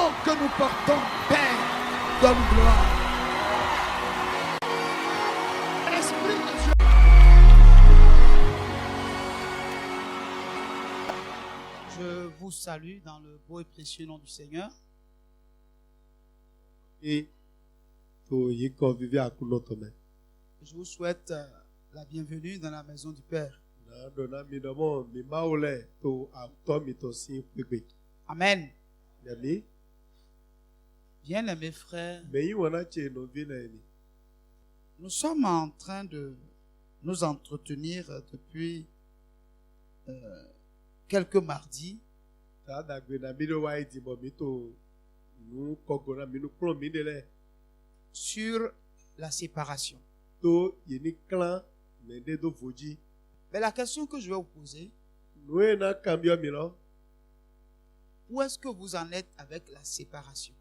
nom que nous portons, Père, donne gloire. Esprit de Dieu. Je vous salue dans le beau et précieux nom du Seigneur. Et tu convives à notre Je vous souhaite la bienvenue dans la maison du Père. Amen. Bien-aimés frères, nous sommes en train de nous entretenir depuis quelques mardis sur la séparation. Mais la question que je vais vous poser, où est-ce que vous en êtes avec la séparation?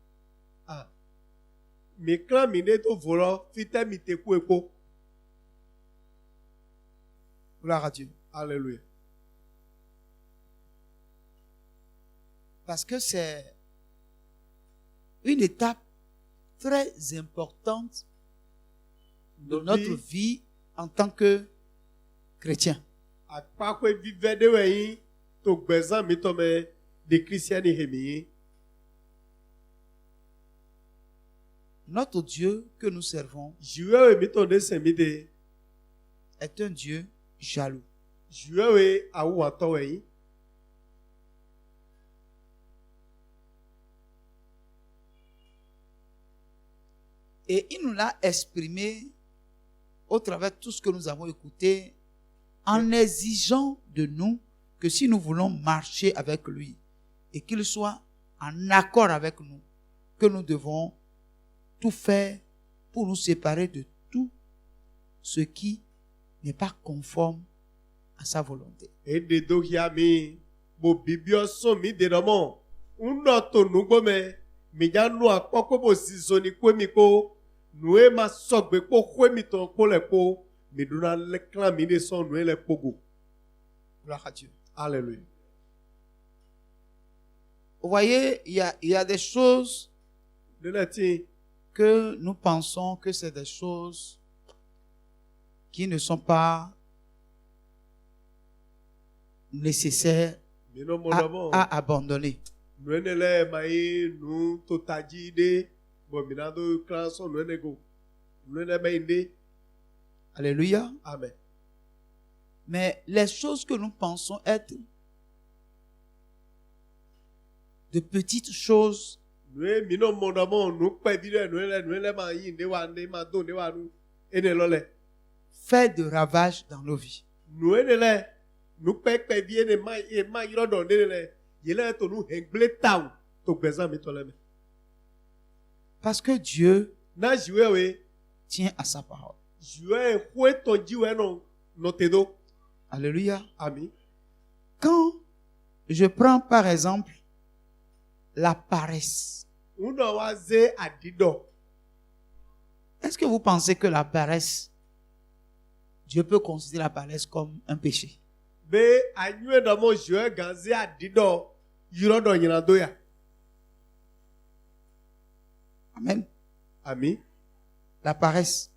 Gloire à Dieu. Alléluia. Parce que c'est une étape très importante de notre vie en tant que chrétien. Notre Dieu que nous servons est un Dieu jaloux. Et il nous l'a exprimé au travers de tout ce que nous avons écouté en exigeant de nous que si nous voulons marcher avec lui et qu'il soit en accord avec nous, que nous devons tout faire pour nous séparer de tout ce qui n'est pas conforme à sa volonté. Gloire à Dieu. Alléluia. Vous voyez, il y a des choses que nous pensons que c'est des choses qui ne sont pas nécessaires à abandonner. Alléluia. Amen. Mais les choses que nous pensons être de petites choses fait de ravages dans nos vies. Parce que Dieu tient à sa parole. Alléluia. Amen. Quand je prends par exemple la paresse, est-ce que vous pensez que la paresse, Dieu peut considérer la paresse comme un péché? Amen. Amen. La paresse,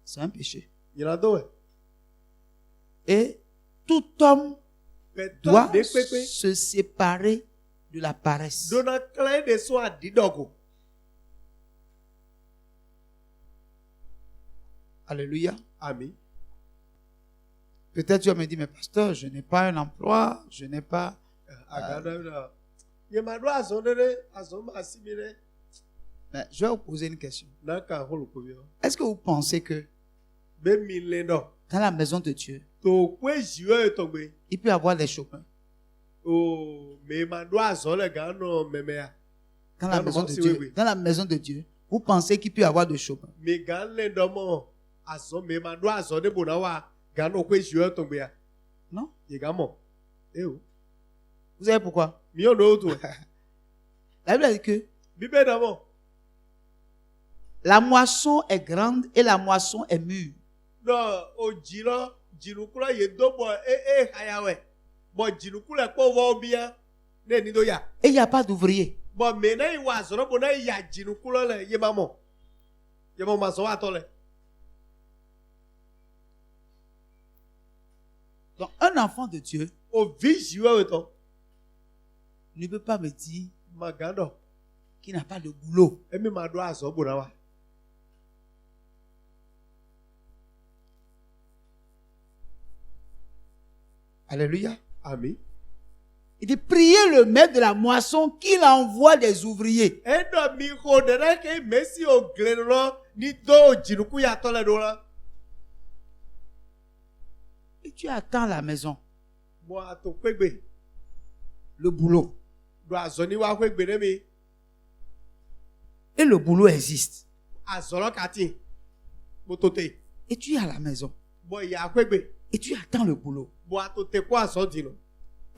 c'est un péché. Et tout homme doit se séparer de la paresse. Alléluia. Amen. Peut-être tu vas me dire, mais pasteur, je n'ai pas un emploi, je n'ai pas... Mais je vais vous poser une question. Est-ce que vous pensez que dans la maison de Dieu, il peut y avoir des chopins? Dans la maison de Dieu, dans la maison de Dieu, vous pensez qu'il peut y avoir des chopins? Non? Vous savez pourquoi? La Bible dit que la moisson est grande et la moisson est mûre. Et il n'y a pas d'ouvrier. Bon, maintenant, il va se rendre, il y a du couleur, il y a maman. Il y a maman, ça va attendre. Donc, un enfant de Dieu Au visuel, autant. ne peut pas me dire Magando. qu'il n'a pas de boulot. Et même ma doigt, ça va. Alléluia. Amen. Il dit, priez le maître de la moisson qu'il envoie des ouvriers. Et donc, mi rodera que Messi au glénon, ni do jinuku ya tola dola. Et tu attends à la maison, Moi, to kwegbe. le boulot. Do azoni wa kwegbe ne mi. Et le boulot existe. Azolo kati. Motote. Et tu es à la maison. Bon, ya kwegbe. Et tu attends le boulot. Bon, to te kwa azodino.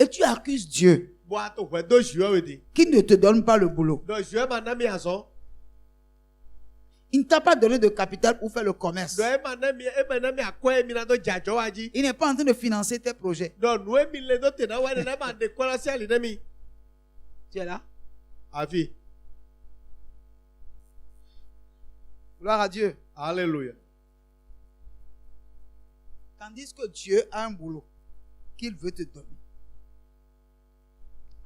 Et tu accuses Dieu Bon, to kwe do juwe wedi. qui ne te donne pas le boulot. Do juwe manami azon. Il ne t'a pas donné de capital pour faire le commerce. Do manami akwe mi na do jajo waji. Il n'est pas en train de financer tes projets. Do noue mi le do te na wa na ma de kola si ali ne mi. Tu es là? Avi. Gloire à Dieu. Alléluia. Tandis que Dieu a un boulot qu'il veut te donner.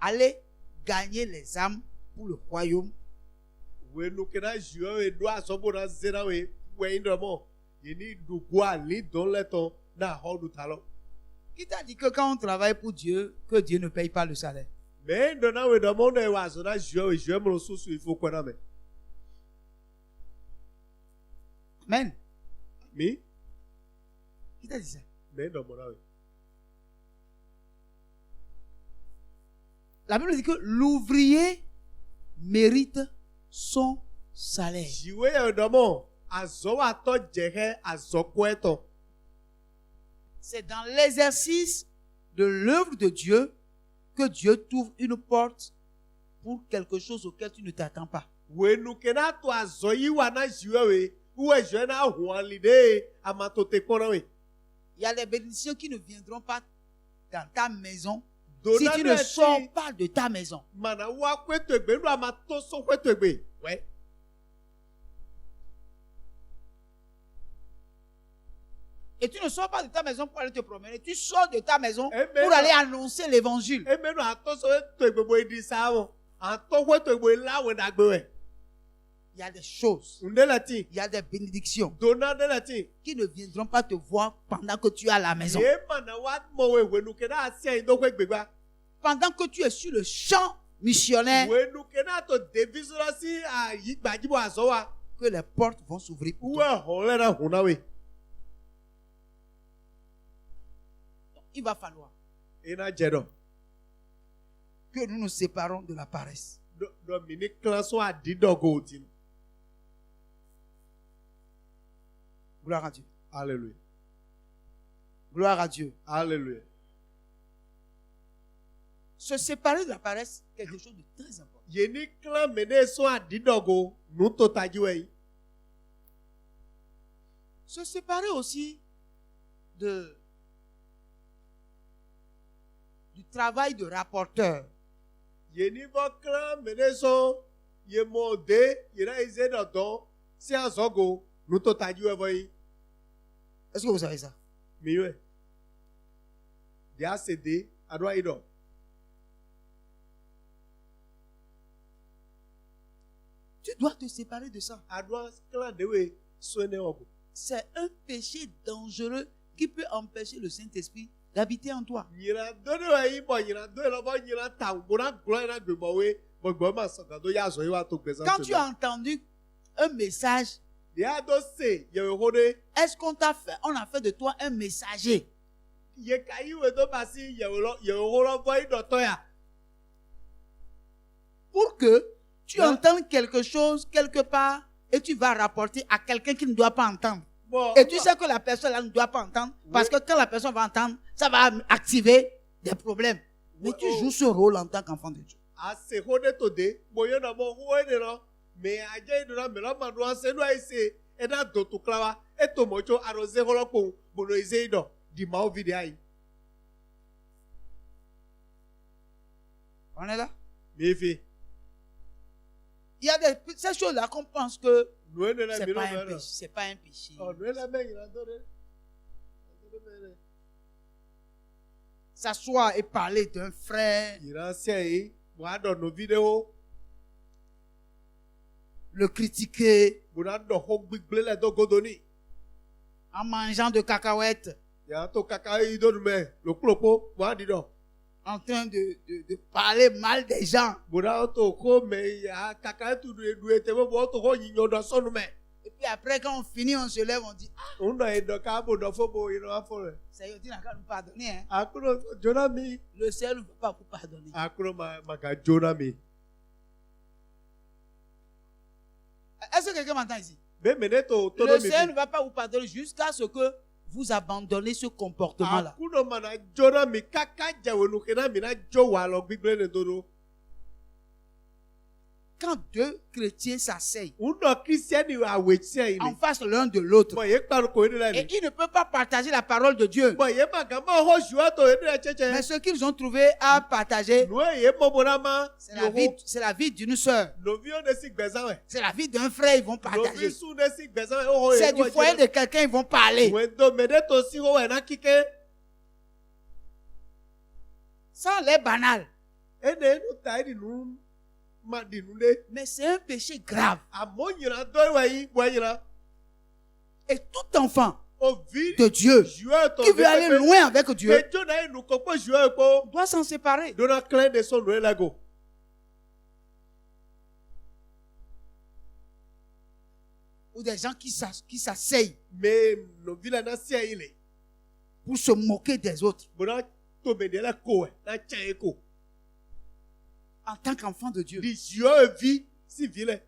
Allez gagner les âmes pour le royaume. We nukena juwe do asobo na zera we indomo. Yini dugwa li don leton na hodu talo. Qui t'a dit que quand on travaille pour Dieu, que Dieu ne paye pas le salaire? Mais dona we do monde wa zona juwe mo susu il faut kona me. Amen. Mi? Qui t'a dit ça? Mais do mo na we. La Bible dit que l'ouvrier mérite son salaire. Jiwe domo azo wa to jehe azo kweto. C'est dans l'exercice de l'œuvre de Dieu que Dieu t'ouvre une porte pour quelque chose auquel tu ne t'attends pas. We nukena to azo yi wa na jiwe we. Uwe je na huan lide amatote kona we. Il y a des bénédictions qui ne viendront pas dans ta maison si Dona tu ne sors pas de ta maison. Mana wa kweto egbe lu amato so kweto egbe. Ouais. Et tu ne sors pas de ta maison pour aller te promener. Tu sors de ta maison Amen. pour aller annoncer l'évangile. E menu ato so to egbe bo idi sa won. Ato kweto egbe la we dagbe we. Il y a des choses, Unde lati. il y a des bénédictions Dona de lati. qui ne viendront pas te voir pendant que tu es à la maison. Ye mana wa mo we nukena asia indo kwegbe gba. Pendant que tu es sur le champ missionnaire, We nukena to devisora si a yi gbajibo azo wa. que les portes vont s'ouvrir pour Uwe toi. hole na huna we. Il va falloir Ina jedo. que nous nous séparons de la paresse. Do mini klaso adidogo otino. Gloire à Dieu. Alléluia. Gloire à Dieu. Alléluia. Se séparer de la paresse, quelque chose de très important. Yeni klan mene so adidogo nuto tajiwe. Se séparer aussi du travail de rapporteur. Yeni bo klan mene so ye mo de yena ize dodo si azogo nuto tajiwe boy. Est-ce que vous savez ça? Miwe. Dia cede adwa ido. Tu dois te séparer de ça. Adwa klan dewe soene ogo. C'est un péché dangereux qui peut empêcher le Saint-Esprit d'habiter en toi. Nyira dodo wa ibo nyira do lo bo nyira ta bona glo na gbegbo we gbogbo ma sanga do ya zo yi wa to gbesa. Quand tu as entendu un message, Dia do se ye hode est-ce qu'on t'a fait, on a fait de toi un messager? ye kai we do basi ye holo boy do to ya. Pour que tu Ouais. entendes quelque chose quelque part et tu vas rapporter à quelqu'un qui ne doit pas entendre. Bon. Et tu sais que la personne là ne doit pas entendre parce que quand la personne va entendre, ça va activer des problèmes. Mais Ouais, tu oh. joues ce rôle en tant qu'enfant de Dieu. A se hode to de boyo na mo ho de no me aje do na me lo ma do ase no ise e na do to klawa e to mocho aroze holo ko bono ise do di ma ovi de ai. On est là? Mefi. Il y a ces choses-là qu'on pense que Nous ne la c'est mirons pas un vers. péché. C'est pas un péché. Oh, nous la main, il a donné. S'asseoir et parler d'un frère, Il a essayé. Moi, dans nos vidéos, le critiquer vous avez dans le big blé, dans Godoni. en mangeant de cacahuètes, Il y a un to caca, il donne, mais le clopo, moi, dis donc. en train de parler mal des gens. Vous avez un to ko, mais il y a caca, tout doit être bon, vous avez un dans son nom. Et puis après, quand on finit, on se lève, on dit, ah, On a un cabo, dans Fobo, il a fait. Seigneur, tu n'as qu'à nous pardonner. Hein. Akuro, Jonami. Le Seigneur ne veut pas vous pardonner. Akuro, ma Jonami. Est-ce que quelqu'un m'entend ici? Mais meneto, Le Seigneur ne va pas vous pardonner jusqu'à ce que vous abandonnez ce comportement-là. Akuro, mana Jonami, kaka, jawenu, kena, mina, jowa, lo, big blé, dodo. Quand deux chrétiens s'asseyent On a Christian, il a wétien, en face l'un de l'autre, bon, il parle quoi de la et vie. ils ne peuvent pas partager la parole de Dieu. Bon, il est pas gamin, oh, je vois toi, il est tchétché. Mais ce qu'ils ont trouvé à partager, Nous, il est mon c'est la vie d'une sœur. Nos vies, on est si bézant, ouais. C'est la vie d'un frère, ils vont Nos partager. vies, on est si bézant, oh, C'est du foyer de quelqu'un, ils vont parler. Ouais, donc, meneto, si, oh, il a kiké. Ça a l'air banal. Et nous, t'as dit, nous, ma dit, nous, ne. Mais c'est un péché grave. À mon yira, toi, ouais, ouais, yira. Et tout enfant Au vide, de Dieu joueur, ton qui veut aller loin avec Dieu Mais Dieu n'a nous comprend joueur, quoi. doit s'en séparer. Donna clé de son nouvel lago. Ou des gens qui s'asseyent Mais nos villes, n'a il est. pour se moquer des autres Bon, tomber de la co, na tchaeko. en tant qu'enfant de Dieu. Di joueur vie civile.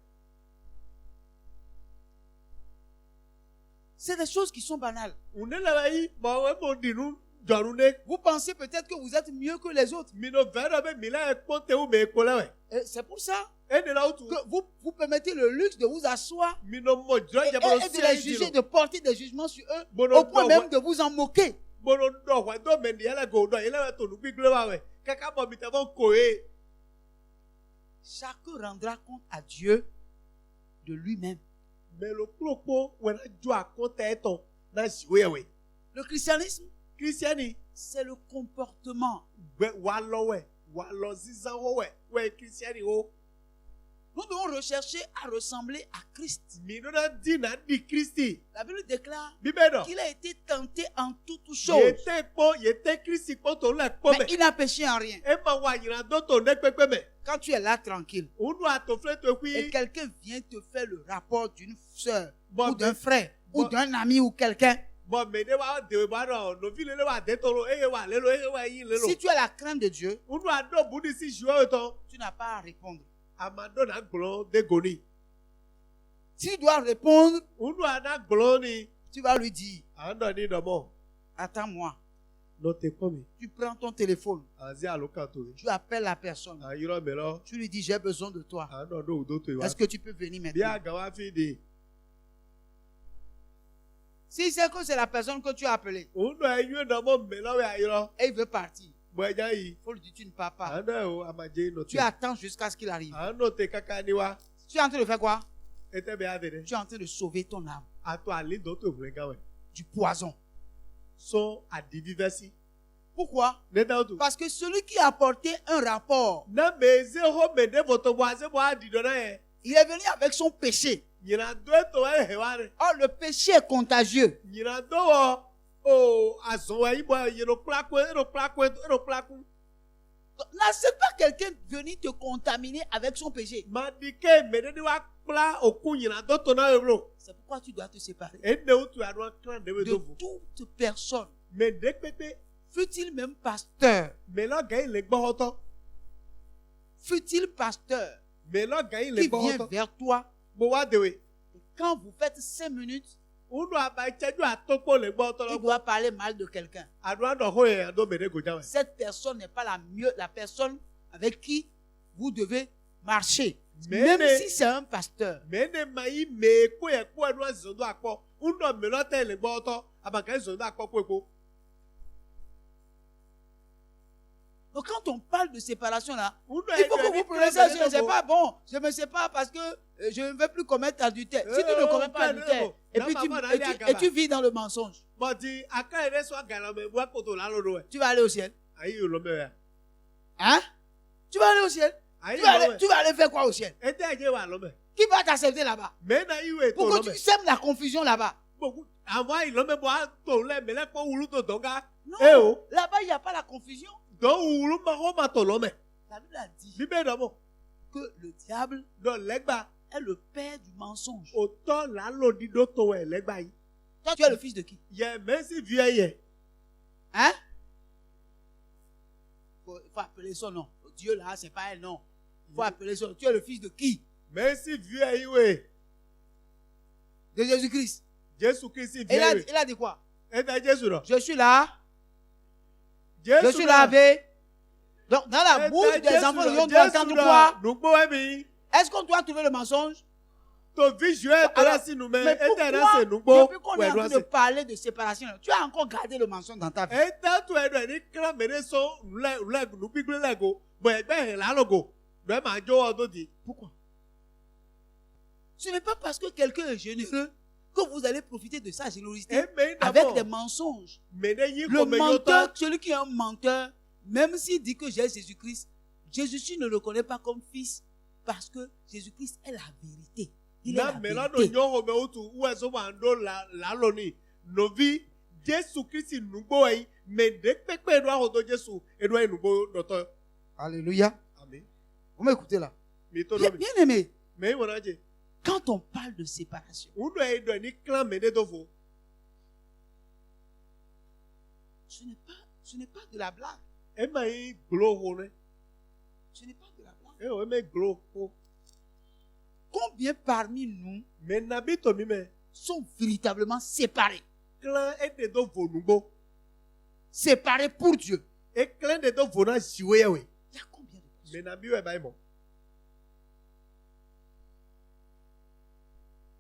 C'est des choses qui sont banales. On est là, bon, ouais, bon, dis nous, Jarouné. Vous pensez peut-être que vous êtes mieux que les autres. Mino verra, mais Mila est ponte ou mais cola, ouais. Et c'est pour ça Et de là où tu. que vous permettez le luxe de vous asseoir Mino mo, et de les juger, de porter des jugements sur eux, Bon, au point non, même ouais. de vous en moquer. Bon, non, ouais, donc, mais il y a la go, il y a la ton big gloire, ouais. Kaka, bon, mais t'avons coé. Chacun rendra compte à Dieu de lui-même. Mais le clopo, on a dû à compter ton. Na joué, ouais. Le christianisme, Christiani. c'est le comportement. Wallo, ouais. Wallo, zizan, ouais. Ouais, Christiani, oh. Nous devons rechercher à ressembler à Christ. Mino na di na di Christi. La Bible déclare Bibédo. qu'il a été tenté en toutes Il choses, était Christi pour ton lait, comme. mais il n'a péché en rien. Et ma wanyira dans ton nez, pépé, mais. Quand tu es là tranquille On doit te faire te et oui. quelqu'un vient te faire le rapport d'une soeur Bon, ou d'un mais- frère ou bon. d'un ami ou quelqu'un, Bon, mais ne va de baro, no vile le va de tolo, et wa lelo, et wa yi lelo. si tu as la crainte de Dieu, On doit do boudi si jouer ton. tu n'as pas à répondre. Amado na glon de goni. Si tu dois répondre, On doit na gloni. tu vas lui dire, Ando ni do mo. attends-moi. No te komi. Tu prends ton téléphone, Azi alokato. tu appelles la personne, Ayiro melo. tu lui dis, j'ai besoin de toi. Ando do udo to iwa. Est-ce que tu peux venir maintenant? Bia gawa fi de. Si c'est que c'est la personne que tu as appelée On doit y no mo melo we ayiro. et il veut partir, Boya yi. il faut lui dire, tu ne pars pas. Ando o amaje no Tu attends jusqu'à ce qu'il arrive. Ando te kaka ni wa. Tu es en train de faire quoi? Ete be ade de. Tu es en train de sauver ton âme Ato ali do to vrenga we. du poison. So adivivesi. Pourquoi? Neta otu. Parce que celui qui a apporté un rapport, Na meze ho mede voto boaze bo adi do na e. il est venu avec son péché. Nyina do to e heware. Or, le péché est contagieux. Nyina do o azon wa ibo yero plaku ero plaku ero plaku. N'accepte pas quelqu'un venir te contaminer avec son péché. Madike mede ni wa pla oku nyina do to na ebro. C'est pourquoi tu dois te séparer Ene otu ado kran de we de do vo. toute personne, Me de pete fut-il même pasteur, me lo ga ile gbo hoto. fut-il pasteur, Me lo ga ile qui gbo vient hoto. vers toi. Bo wa de we. Et quand vous faites 5 minutes, Unu aba cheju atokpo le gbo hoto il lo. doit parler mal de quelqu'un. Ado ando ho e ado mede go jawe. Cette personne n'est pas la personne avec qui vous devez marcher. Mais Même mais- si c'est un pasteur. Mene mai me ko e ko enu azondo akpo. Unu me lo te le gbo hoto. Abaka zondo akpo ko. Donc quand on parle de séparation là, Uno il faut que edwe ni vous kla preniez ça. mene C'est dofo. pas bon. Je me sépare parce que je ne veux plus commettre adultère. Si tu ne commets pas adultère, et puis tu vis dans le mensonge, Bọ̀dì aka ere sọ agalame bu akoto lalodo ẹ. tu vas aller au ciel. Ayi yo lọmọ ya. Hein? Tu vas aller au ciel. Ayi Tu vas lọmọ aller, tu vas aller faire quoi au ciel? ẹ. Ete ẹjẹ wa lọmọ. Qui va t'accepter là-bas? Mẹ́na iwe to Pourquoi lọmọ. tu sèmes la confusion là-bas? Gbogbo àwọn ìlọmọ bọ̀ á tó lẹ mẹlẹ kó wulu tó dọ́gá. Non, Eh oh. là-bas il n'y a pas la confusion. Dọ́ wulu ma kó ma tó lọmọ. La Bible a dit Bíbẹ́ dọ́mọ. que le diable Dọ̀ lẹ́gbà. est le père du mensonge. Òtọ́ làálò dídó tó ẹ̀ lẹ́gbà yìí. Toi, tu es le fils de qui? Yẹ mẹ́sì fi ẹ yẹ. Hein? Il faut appeler son nom. Dieu là, c'est pas un nom. Il faut appeler son nom. Tu es le fils de qui? Mẹ́sì fi ẹ yìí wẹ̀. De Jésus-Christ. Jésù Kristi fi Et ẹ wẹ̀. il a dit quoi? Ẹ tẹ Jésù lọ. Je suis là. Je Jésù suis là avec. Donc, dans la Ẹ bouche tẹ des Jésù enfants, lọ. on doit entendre quoi? Nùgbọ́ ẹ̀mí. Est-ce qu'on doit trouver le mensonge? Tó fi jù ẹ tọ́lá Alors, sínú mais mẹ́. Ẹ tẹ ẹ̀rẹ́ pourquoi, sè nùgbọ́. depuis qu'on est en train de parler de séparation, tu as encore gardé le mensonge dans ta vie? Ẹ tẹ́ tó ẹ̀rọ ní kíra mẹ́rẹ́ sọ nù gbígbé lẹ́gò. Bọ̀ ẹgbẹ́ ẹ̀ lálọ́gò. Bẹ́ẹ̀ máa jó ọdún di. Pourquoi? Ce n'est pas parce que quelqu'un est généreux que vous allez profiter de sa générosité Ẹ mẹ́yìn avec dàbọ̀. des mensonges. Mẹ́rẹ́ yín Le kò mẹ́yìn menteur, tán. celui qui est un menteur, même s'il dit que j'ai Jésus-Christ, Jésus ne le connaît pas comme fils parce que Jésus-Christ est la vérité. Il est Na la mẹ́lá nù vérité. nyọ́ home otu wúwẹ́ sọ wà ń dó lálọ́ ni. Nòvi Jésù Kristi nùgbọ́ ẹ̀yìn. Mẹ́dẹ́ pẹ́pẹ́ ẹ̀dọ́ àhọ́dọ́ Jésù ẹ̀dọ́ ẹ̀ nùgbọ́ dọ̀tọ́. Alléluia. Àmín. Vous m'écoutez là? Mi tó Bien, lómi. bien aimé, Mẹ́yìn wọ̀n náà jẹ. quand on parle de séparation, Uno ẹ̀dọ̀ ní kíra mẹ́dẹ́ tó fò. ce n'est pas de la blague. Ẹ máa yín gbòòrò hó rẹ̀. Ce n'est pas de la blague. Ẹ ò mẹ́ gbòòrò hó. Combien parmi nous Mẹ́ nàbí tòmí mẹ́. sont véritablement séparés? Kíra ẹ̀dẹ̀ tó fò nùgbọ́. Séparés pour Dieu. Ẹ kíra ẹ̀dẹ̀ tó fò náà ṣìwé yẹ̀ wẹ̀. Il y a combien de personnes? Mẹ́ nàbí wẹ̀ báyìí mọ̀.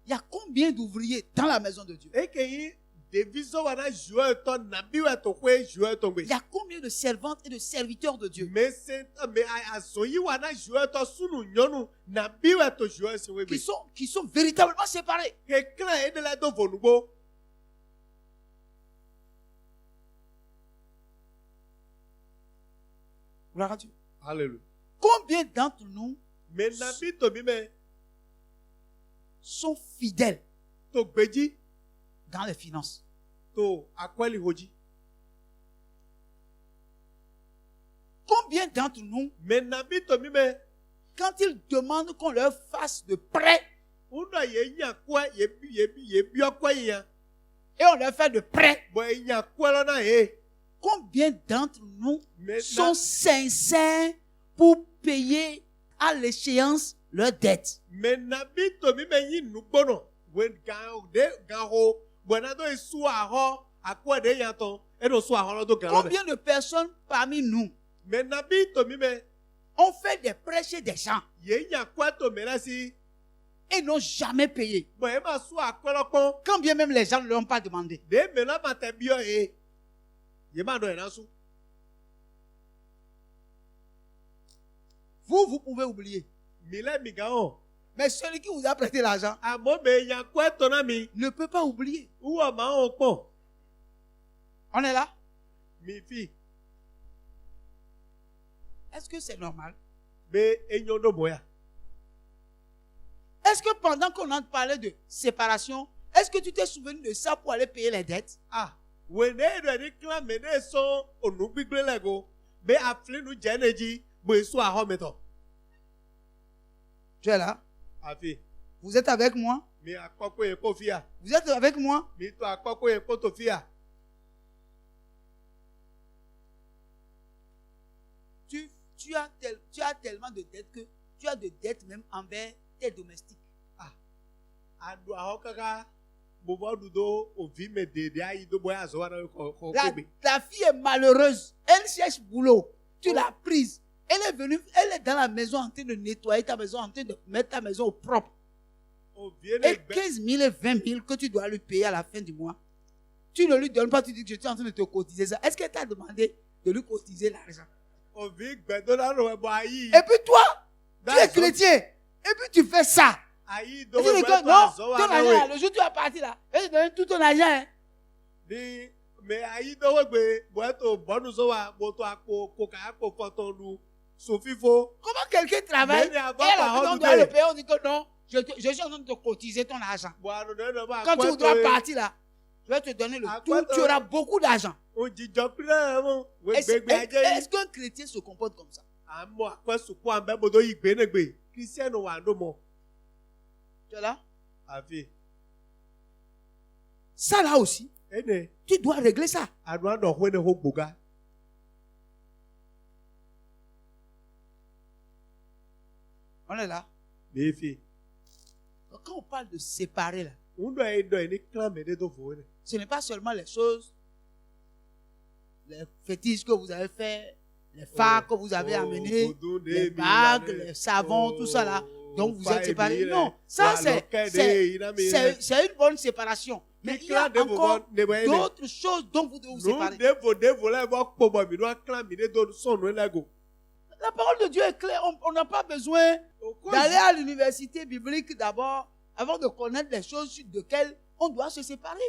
Il y a combien d'ouvriers dans la maison de Dieu? Ẹ kẹ́yìn dèvísọ́ wà náà ṣùwẹ́ ẹ̀tọ́ nàbí wẹ̀ tó pé ṣùwẹ́ ẹ̀tọ́ gbé. Il y a combien de servantes et de serviteurs de Dieu Mẹ́ àsọyí wà náà ṣùwẹ́ ẹ̀tọ́ súnù nyọ́nù nàbí wẹ̀ tó ṣùwẹ́ ẹ̀sìn gbé. qui sont véritablement séparés? Kẹ́ kíra ẹ̀dẹ̀ lẹ́ tó fò nùgbọ́. Gloire à Dieu. Hallelujah. Combien d'entre nous Mẹ́ nàbí tòmí mẹ́. sont fidèles Tó gbèjì dans les finances? tó akọ́lì hojì. Combien d'entre nous, Mẹ́ nàbí tòmí mẹ́. quand ils demandent qu'on leur fasse de prêts, Uno yẹ yàn kọ́ yẹ bí ọkọ́ yìí yàn. et on leur fait de prêts, Bọ̀ ẹ̀ yàn kọ́ lọ́nà yẹ. combien d'entre nous Mẹ́ sont sincères pour payer à l'échéance leurs dettes? Mẹ́ nàbí tòmí mẹ́ yín nùgbọ́nà. Wẹ́n gan ho. Bọ̀ náà tó yẹ sùn àhọ́ àkọ́ ẹ̀dẹ̀ yàn tán. Ẹ̀ tó sùn àhọ́ lọ́dọ̀ gan lọ́bẹ̀. Combien de personnes parmi nous Mẹ́ nàbí tòmí mẹ́. ont fait des prêts chez des gens Yẹ yàn kọ́ tó mẹ́rẹ́ sí. et n'ont jamais payé? Bọ̀ ẹ̀ máa sùn àkọ́ lọ́pọ́n. Quand bien même les gens ne l'ont pas demandé. Dè mẹ́lá máa tẹ̀ bí ọ yẹ. Yẹ máa dọ̀ ẹ̀ náà sùn. Vous pouvez oublier. Mílẹ̀ mi gan hàn. Mais celui qui vous a prêté l'argent Àmọ́ mẹ́ yàn kọ́ tó náà mi. ne peut pas oublier. Wúwọ̀ máa hàn pọ̀. On est là? Mi fi. Est-ce que c'est normal? Bẹ́ eyín ọdọ̀ bọ̀ yà. Est-ce que pendant qu'on a parlé de séparation, est-ce que tu t'es souvenu de ça pour aller payer les dettes? Ah, wèné rẹ̀ ní kílá mẹ́lẹ́ sọ ònú gbígbé lẹ́gọ̀. Bẹ́ àfilínú jẹ́ ẹnẹ́jì bọ̀ èso àhọ́ mẹ́tọ̀. Tu es là? Àfi. Vous êtes avec moi? Mi àkọ́kọ́ yẹn kó fíà. Vous êtes avec moi? Mi tó àkọ́kọ́ yẹn kó tó fíà. Tu as tellement de dettes que tu as de dettes même envers tes domestiques. Adu àhọ́ kaka bọ̀bọ̀ dùdó òfin mi dèdè ayé tó bọ̀ yà sọ wà náà kọ́ La, kóbi. ta fille est malheureuse. Elle cherche boulot. Tu l'as prise. Elle est venue, elle est dans la maison en train de nettoyer ta maison, en train de mettre ta maison au propre. Òfin Et ní gbẹ. 15 000 et 20 000 que tu dois lui payer à la fin du mois. Tu ne lui donnes pas, tu dis que je suis en train de te cotiser ça. Est-ce qu'elle t'a demandé de lui cotiser l'argent? Ovi gbẹdọdọ ló wẹ bọ ayi. Et puis toi, tu es That's chrétien. Et puis tu fais ça. Ayi Et do tu dis wẹ que bọ non, azọ ton wa argent, náà. le jour où tu vas partir là, je vais te donner tout ton argent. Hein. Ni mẹ ayi do wẹ gbẹ bọ ẹtọ bọnu sọ wa bọ tó akpo kókà akpo fọtọ lu sòfífò. Comment quelqu'un travaille Mais et avant, à la par fin, on contre, doit le payer, on dit que non, je suis en train de te cotiser ton argent. Bọ ànúdẹ náà bá Quand tu voudras akpẹtọ partir là, je vais te donner le À tout, quoi tu auras beaucoup d'argent. òjijọ pílẹ̀ mọ́ wẹ Est-ce gbẹgbẹ ajẹ́ yìí. est-ce qu'un chrétien se comporte comme ça? Àmọ́ àpẹsùpọ̀ àbẹ́bọdọ yìí gbẹ́nẹ̀gbẹ́ kírísítẹ́nù wà ló mọ̀. Tu es là? Àfi Ça là aussi, ẹnẹ tu dois régler ça. àdúrà náà wẹ́n ní hó gbòga. On est là. Bẹ́ẹ̀fì. Donc, quand on parle de séparer là, ń dọ̀ ẹ̀ dọ̀ ẹ̀ ní kílámẹ̀dẹ́ tó fò wẹ́n. ce n'est pas seulement les choses, les fétiches que vous avez fait, les phares que vous avez amenés, les bagues, les savons, tout ça là, dont vous êtes séparés. Non, ça c'est une bonne séparation. Mais il y a encore d'autres choses dont vous devez vous séparer. La parole de Dieu est claire. On n'a pas besoin d'aller à l'université biblique d'abord avant de connaître les choses sur lesquelles on doit se séparer.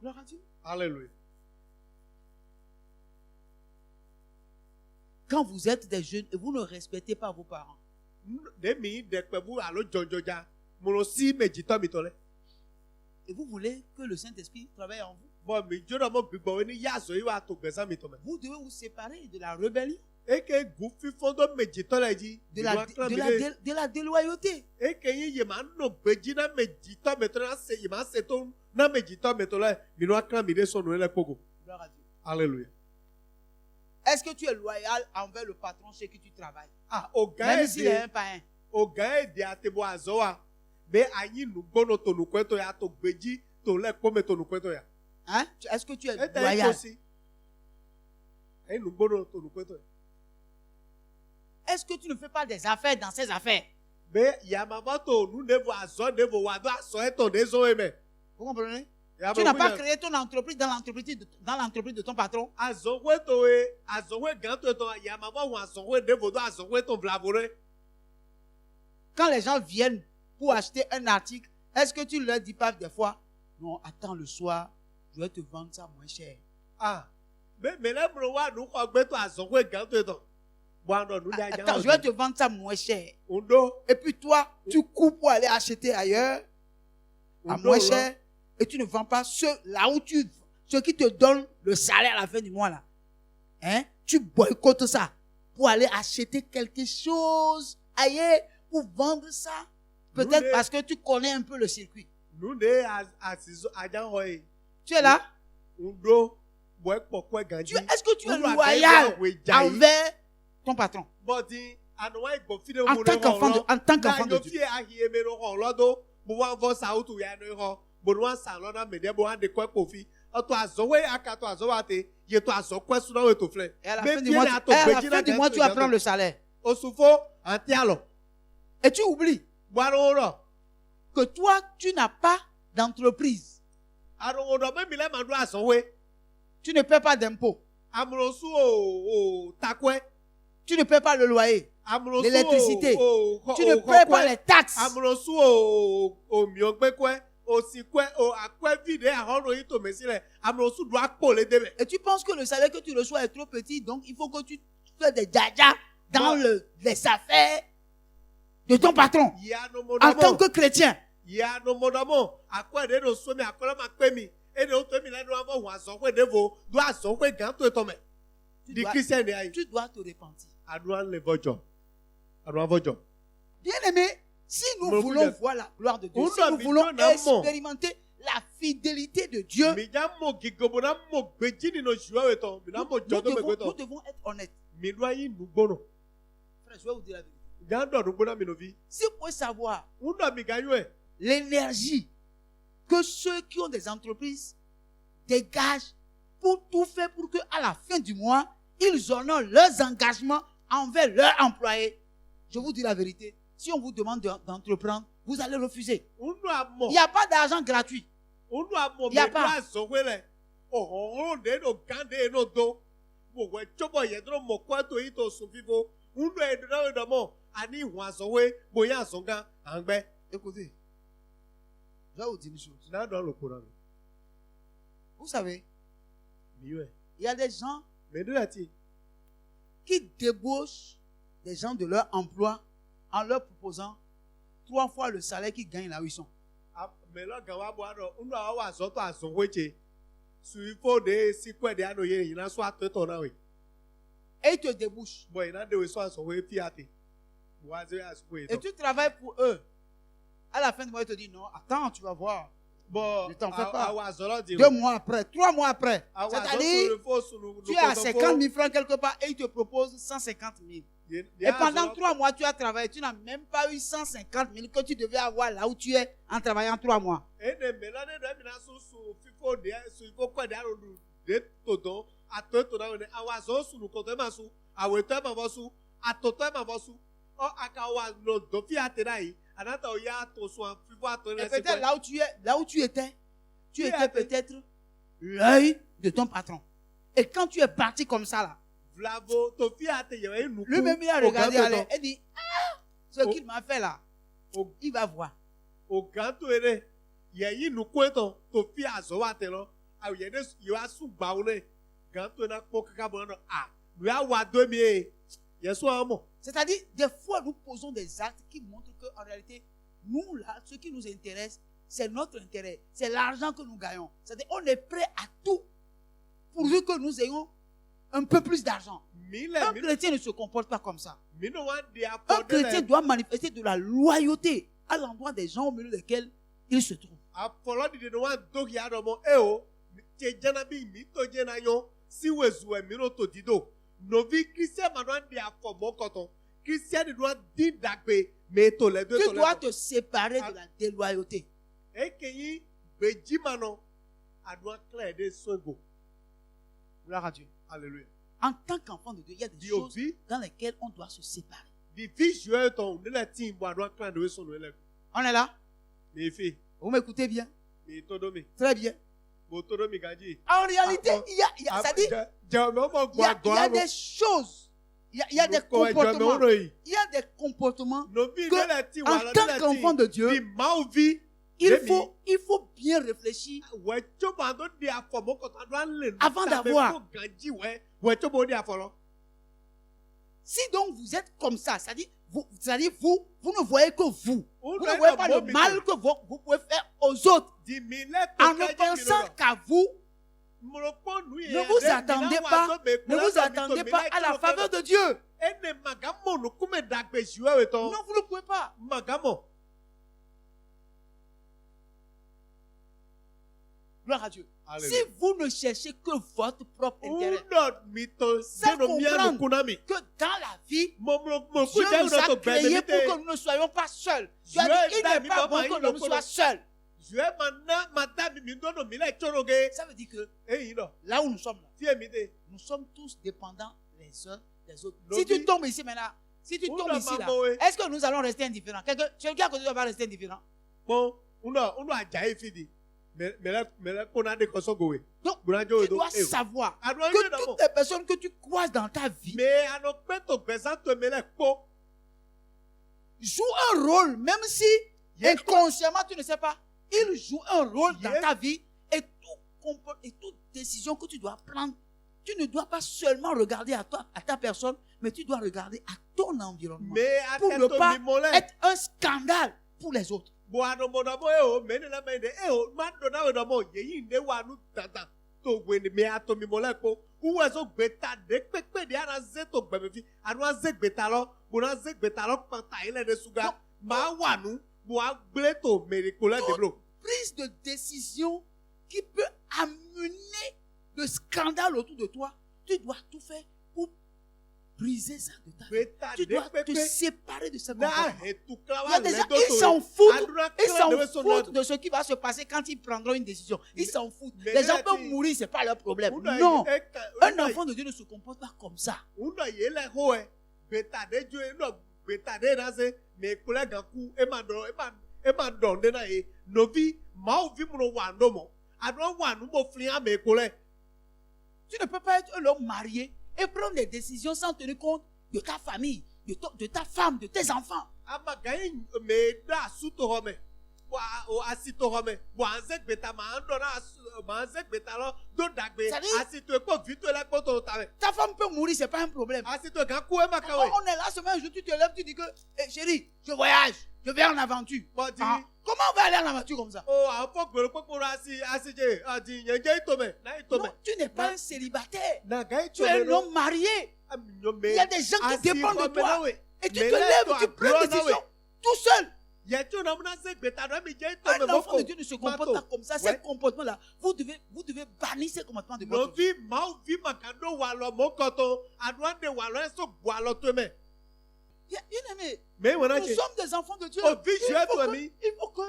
Gloire à Dieu. Alléluia. Quand vous êtes des jeunes et vous ne respectez pas vos parents, et vous voulez que le Saint-Esprit travaille en vous, vous devez vous séparer de la rébellion, de la déloyauté. Gloire à Dieu. Alléluia. Est-ce que tu es loyal envers le patron chez qui tu travailles? Ah, Même s'il est un païen. Hein? Est-ce que tu es loyal? Est-ce que tu ne fais pas des affaires dans ses affaires? Vous comprenez? Tu n'as pas créé ton entreprise dans l'entreprise de ton patron. Quand les gens viennent pour acheter un article, est-ce que tu ne leur dis pas des fois, non, attends le soir, je vais te vendre ça moins cher. Attends, je vais te vendre ça moins cher. Et puis toi, tu cours pour aller acheter ailleurs à moins cher. Et tu ne vends pas ceux qui te donnent le salaire à la fin du mois là. Hein? Tu boycottes ça pour aller acheter quelque chose ailleurs pour vendre ça. Peut-être parce que tu connais un peu le circuit. Tu es là? Est-ce que tu es loyal envers ton patron? En tant qu'enfant de Dieu. Et à la fin du mois, tu vas prendre le salaire. Et tu oublies que toi, tu n'as pas d'entreprise. Tu ne paies pas d'impôts. Tu ne paies pas le loyer, l'électricité. Tu ne paies pas les taxes. Et tu penses que le salaire que tu reçois est trop petit, donc il faut que tu fais des djadja dans les affaires de ton patron. En tant que chrétien. Tu dois te repentir. Bien aimé, si nous voulons voir la gloire de Dieu, si nous voulons expérimenter la fidélité de Dieu, nous devons être honnêtes. Frère, je vais vous dire la vérité. Si vous pouvez savoir l'énergie que ceux qui ont des entreprises dégagent pour tout faire pour que à la fin du mois, ils honorent leurs engagements envers leurs employés. Je vous dis la vérité. Si on vous demande d'entreprendre, vous allez refuser. Unu amo. Il n'y a pas d'argent gratuit. Unu amo Y a me pas. do azowele. Ohoro de no gande no do. Bo we chobo ye do mo kwato yi to sun vivo. Unu e do na mo ani hu azowe boya azonga angbe. Écoutez, je vais vous dire une chose. Na do lo kura mi. Vous savez, Miwe. il y a des gens Me do lati. qui débauchent des gens de leur emploi en leur proposant 3 fois le salaire qu'ils gagnent là où ils sont. Me lo gan wa bo ado unu awa azoto azonweche. Suifo de sikwe de ano ye ina so atoto na we. Et ils te débouchent. Boy na de we so azowe fiate. Boaze asukwe Et to. tu travailles pour eux. À la fin du mois, ils te disent non, attends, tu vas voir. Bon, Ne t'en fais pas. awa azolo di. 2 mois après, 3 mois après. Awa C'est-à-dire, tu es à 50 000 francs quelque part et ils te proposent 150 000. Et pendant 3 mois, tu as travaillé. Tu n'as même pas eu 150 000 que tu devais avoir là où tu es en travaillant 3 mois. Ene melane do mina su fifo de su fifo kwa de aro de toto atoto na we awa zo su lu koto ma su aweto ma bo su atoto ma bo su o aka wa lo do fi aterai anata o ya to su fifo ato Et le peut-être là où tu étais Qui peut-être était? l'œil de ton patron. Et quand tu es parti comme ça là, Vlavo to fi ate ye nu lui-même il a regardé aller et dit, ah, ce qu'il m'a fait là, Oh. il va voir. o ganto ere ye yi nu kweto to fi azo wa te lo a ye de yo asu gba o le ganto na po kaka bo na lu ya wa do mi e ye so amo. C'est-à-dire, des fois, nous posons des actes qui montrent qu'en réalité, nous, là, ce qui nous intéresse, c'est notre intérêt. C'est l'argent que nous gagnons. C'est-à-dire, on est prêt à tout pourvu que nous ayons un peu plus d'argent. Un chrétien ne se comporte pas comme ça. Un chrétien doit manifester de la loyauté à l'endroit des gens au milieu desquels il se trouve. Tu dois te séparer de la déloyauté. Gloire à Dieu. Alléluia. En tant qu'enfant de Dieu, il y a des choses dans lesquelles on doit se séparer. On est là? Vous m'écoutez bien? Très bien. En réalité, il y a des choses, il y a des comportements. Il y a des comportements que, en tant qu'enfant de Dieu, il faut bien réfléchir avant d'avoir. Si donc vous êtes comme ça, c'est-à-dire vous ne voyez que vous. Vous ne voyez pas le mal que vous pouvez faire aux autres. En ne pensant qu'à vous, ne vous attendez pas à la faveur de Dieu. Non, vous ne pouvez pas. Gloire à Dieu. Alléluia. Si vous ne cherchez que votre propre intérêt, sans comprendre que dans la vie, Dieu nous a créés pour que nous ne soyons pas seuls. Dieu a dit, il n'est pas bon que l'homme soit seul. Ça veut dire que là où nous sommes, nous sommes tous dépendants les uns des autres. Si tu tombes ici maintenant, si tu tombes ici là, est-ce que nous allons rester indifférents? Celui-là à côté de toi va rester indifférent. Donc, tu dois savoir que toutes les personnes que tu croises dans ta vie jouent un rôle, même si inconsciemment tu ne sais pas, ils jouent un rôle dans ta vie et toute décision que tu dois prendre, tu ne dois pas seulement regarder à toi, à ta personne, mais tu dois regarder à ton environnement pour ne pas être un scandale pour les autres. Toute prise de décision qui peut amener le scandale autour de toi, tu dois tout faire pour briser ça de ta vie. Tu dois te séparer de ce comportement. Il y a des gens, ils s'en foutent de ce qui va se passer quand ils prendront une décision. Ils s'en foutent. Les gens peuvent mourir, ce n'est pas leur problème. Non. Un enfant de Dieu ne se comporte pas comme ça. ema donde na ye novi ma ovi mu no wa no mo adro wa nu mo flin ame ko le. Tu ne peux pas être l'homme marié et prendre des décisions sans tenir compte de ta famille, de ta femme, de tes enfants. Ama gaye me da suto home wa o asito home wa anze gbeta ma ando na ma anze gbeta lo do dagbe Ça dit- asito e ko vito le ko to ta we Ta femme peut mourir, c'est pas un problème. asito ga ku e ma ka we On est là seulement un jour, tu te lèves, tu dis que, eh, chérie, je voyage, je vais en aventure. Bon, dis- Ah, comment on va aller en aventure comme ça? o a fo gboro popo asije adi yenje itome na itome Non, tu n'es pas un célibataire. na gaye Tu es un homme marié. Il y a des gens qui dépendent de toi. Et tu te lèves, tu prends des décisions tout seul. Un enfant de Dieu ne se comporte pas comme ça. Ces comportements-là, vous devez bannir ces comportements de votre vie. Novi ma ovi makando walo mokoto adwande walo eso boalo tome. Bien aimé, Mais voilà nous que sommes des enfants de Dieu. Oh, vie, Il Dieu, faut toi, que- mi. il faut que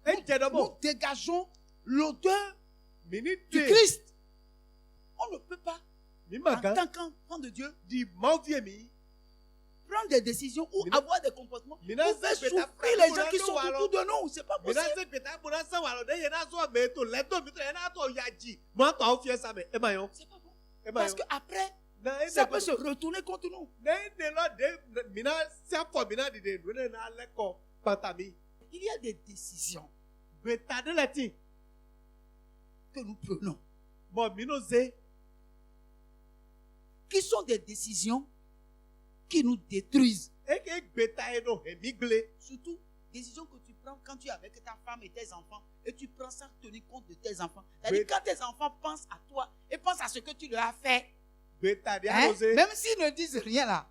et nous dégageons l'odeur minute du Christ. On ne peut pas, mi en maka tant qu'enfant de Dieu, di ma ovi mi prendre des décisions ou Mina- avoir des comportements pour Mina faire se souffrir beta- les gens qui Mina sont walo. autour de nous. C'est pas mina possible. se gbeta bona sa walo de yena so me to leto mi to yena to yaji mo to ofie sa me e ma yo C'est pas bon. e ma Parce yo qu'après, na e ça peut se retourner contre nous. na e de lo de mina se afo mina di de no na leko patami Il y a des décisions gbeta de leti que nous prenons mo mino ze qui sont des décisions qui nous détruisent. e ke gbeta e no emi gle Surtout, décisions que tu prends quand tu es avec ta femme et tes enfants et tu prends sans tenir compte de tes enfants. C'est-à-dire Oui. quand tes enfants pensent à toi et pensent à ce que tu leur as fait, gbeta de hein, anoze même s'ils ne disent rien là,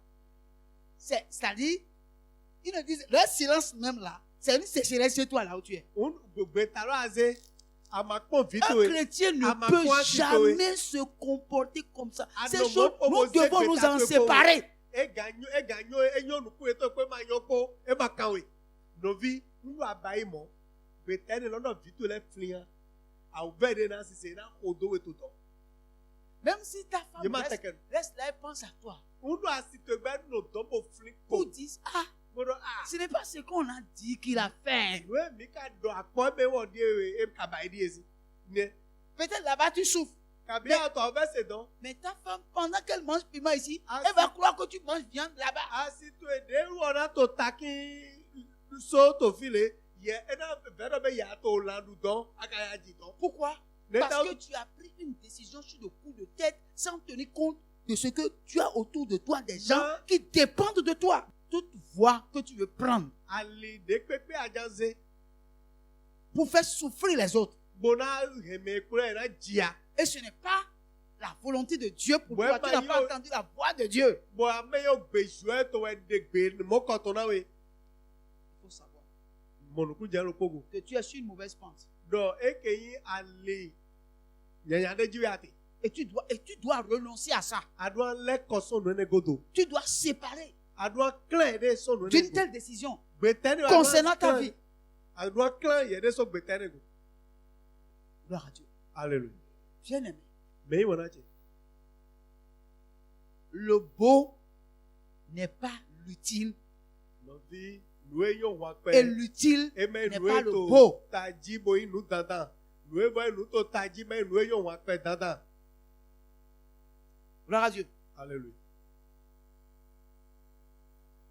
c'est-à-dire, ils ne disent, leur silence même là, c'est une sécheresse chez toi là où tu es. un gbeta lo aze amakpon Un vito e chrétien ne Ama peut kwa sitoé. jamais se comporter comme ça. Ah Ces non, choses, bon, nous bon, devons c'est nous bêta en que séparer. e ganyo enyo nuku eto pe ma yoko e ma kanwe novi nlu abayi mo gbeta ni lọ́nà vito le flian au vede na sise na odo we toto Même si ta femme Ye ma reste, teke. reste là et pense à toi. nlu asito gbe no dombo fli Pour ko dire, ah, modo ah ce n'est pas ce qu'on a dit qu'il a fait. we mi ka do apo me wo di e ka ba di ezi ne Peut-être là-bas tu souffres. kabi ato ve se don Mais ta femme, pendant qu'elle mange piment ici, Ah, elle va si. croire que tu manges viande là-bas. asito e de wona to taki so to file ye e na vero be ya to landu don aka ya ji don Pourquoi? Ne Parce ta- que tu as pris une décision sur le coup de tête sans tenir compte de ce que tu as autour de toi, des gens Non. qui dépendent de toi. Toute voie que tu veux prendre ali de pepe ajanze pour faire souffrir les autres. bona heme kure na jia Et ce n'est pas la volonté de Dieu pour Ouais, toi. Tu n'as bah, pas yo- entendu la voix de Dieu. bo ame yo gbeju e to we de gbe mo ko to na we Il faut savoir monuku je ro pogo que tu es sur une mauvaise pente. do ekeyin ali yanya de jiwe ati Et tu dois renoncer à ça. adwa le ko so no ne godo Tu dois séparer adwa clan de so no ne d'une telle décision gbetene concernant ta vie. adwa clan ye de so gbetene go Gloire à Dieu. hallelujah Bien aimé. me wona je Le beau n'est pas l'utile no vi nuwe yo wa et pe l'utile eme n'est nuwe pas le to beau. taji bo inu dandan nuwe bo inu to taji me nuwe yo wa pe dandan Gloire à Dieu. hallelujah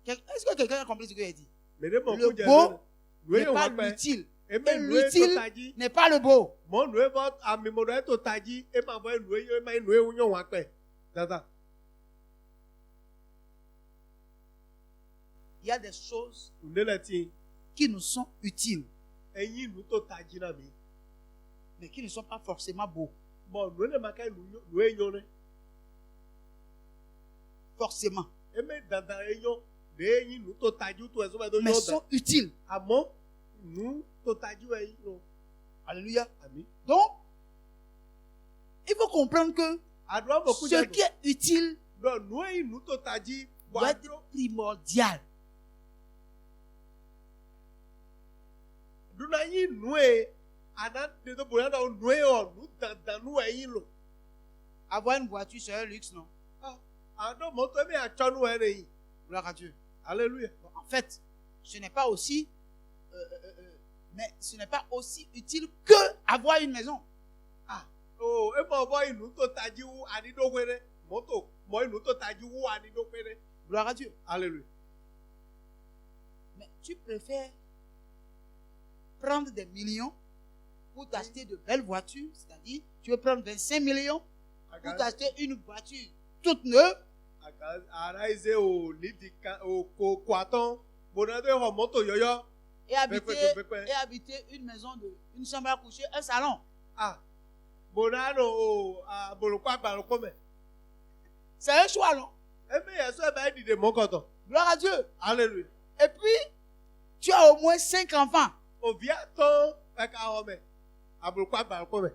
Est-ce que quelqu'un a compris ce que j'ai dit? me de mo Le ku je beau nuwe n'est yo wa pas pe l'utile. eme Et nuwe to l'utile taji n'est pas le beau. mo nuwe bo ami mo do to taji e ma bo nuwe yo e ma nuwe yo wa pe dandan Il y a des choses ndele ti qui nous sont utiles, eyin nu to taji na mi mais qui ne sont pas forcément beaux. mo nuwe le ma ka nuwe yo ne Forcément. eme dandan eyo de eyin nu to taji to eso ba do Mais yo sont dan utiles. àmọ́ nu to taji we yo Alléluia. ami Donc, il faut comprendre que adwa mo ku ce je qui est utile do nu eyin nu to taji doit wa être primordial. duna yin nu e ana de to bo na nu e o nu dandan nu eyin lo Avoir une voiture, c'est un luxe, non? ado mo to mi acho nu e re yin Gloire à Dieu. hallelujah Bon, en fait, ce n'est pas aussi Mais ce n'est pas aussi utile que avoir une maison. o e mọ bọ inú tó tají wú anídókòrè mọ́tò mọ inú tó tají wú anídókòrè. Gloire à Dieu. Alléluia. Mais tu préfères prendre des millions pour t'acheter de belles voitures, c'est-à-dire tu veux prendre 25 millions pour t'acheter une voiture toute neuve. Ara ise o nídìí o kò àtọ́ bọ̀dọ̀ tó yọ mọ́tò yọyọ. Et habiter une maison une chambre à coucher, un salon. Bọ̀dọ̀ o àbòròkọ àgbàlùkọ mẹ́. C'est un choix, non? Emi yẹn sọ ẹ bá dìde mọ́kọ̀tọ̀. Gloire à Dieu. Alléluia. Et puis, tu as au moins 5 enfants. Òbí àtọ́ ẹ̀ka ọmọ ẹ̀ àbòròkọ àgbàlùkọ mẹ́.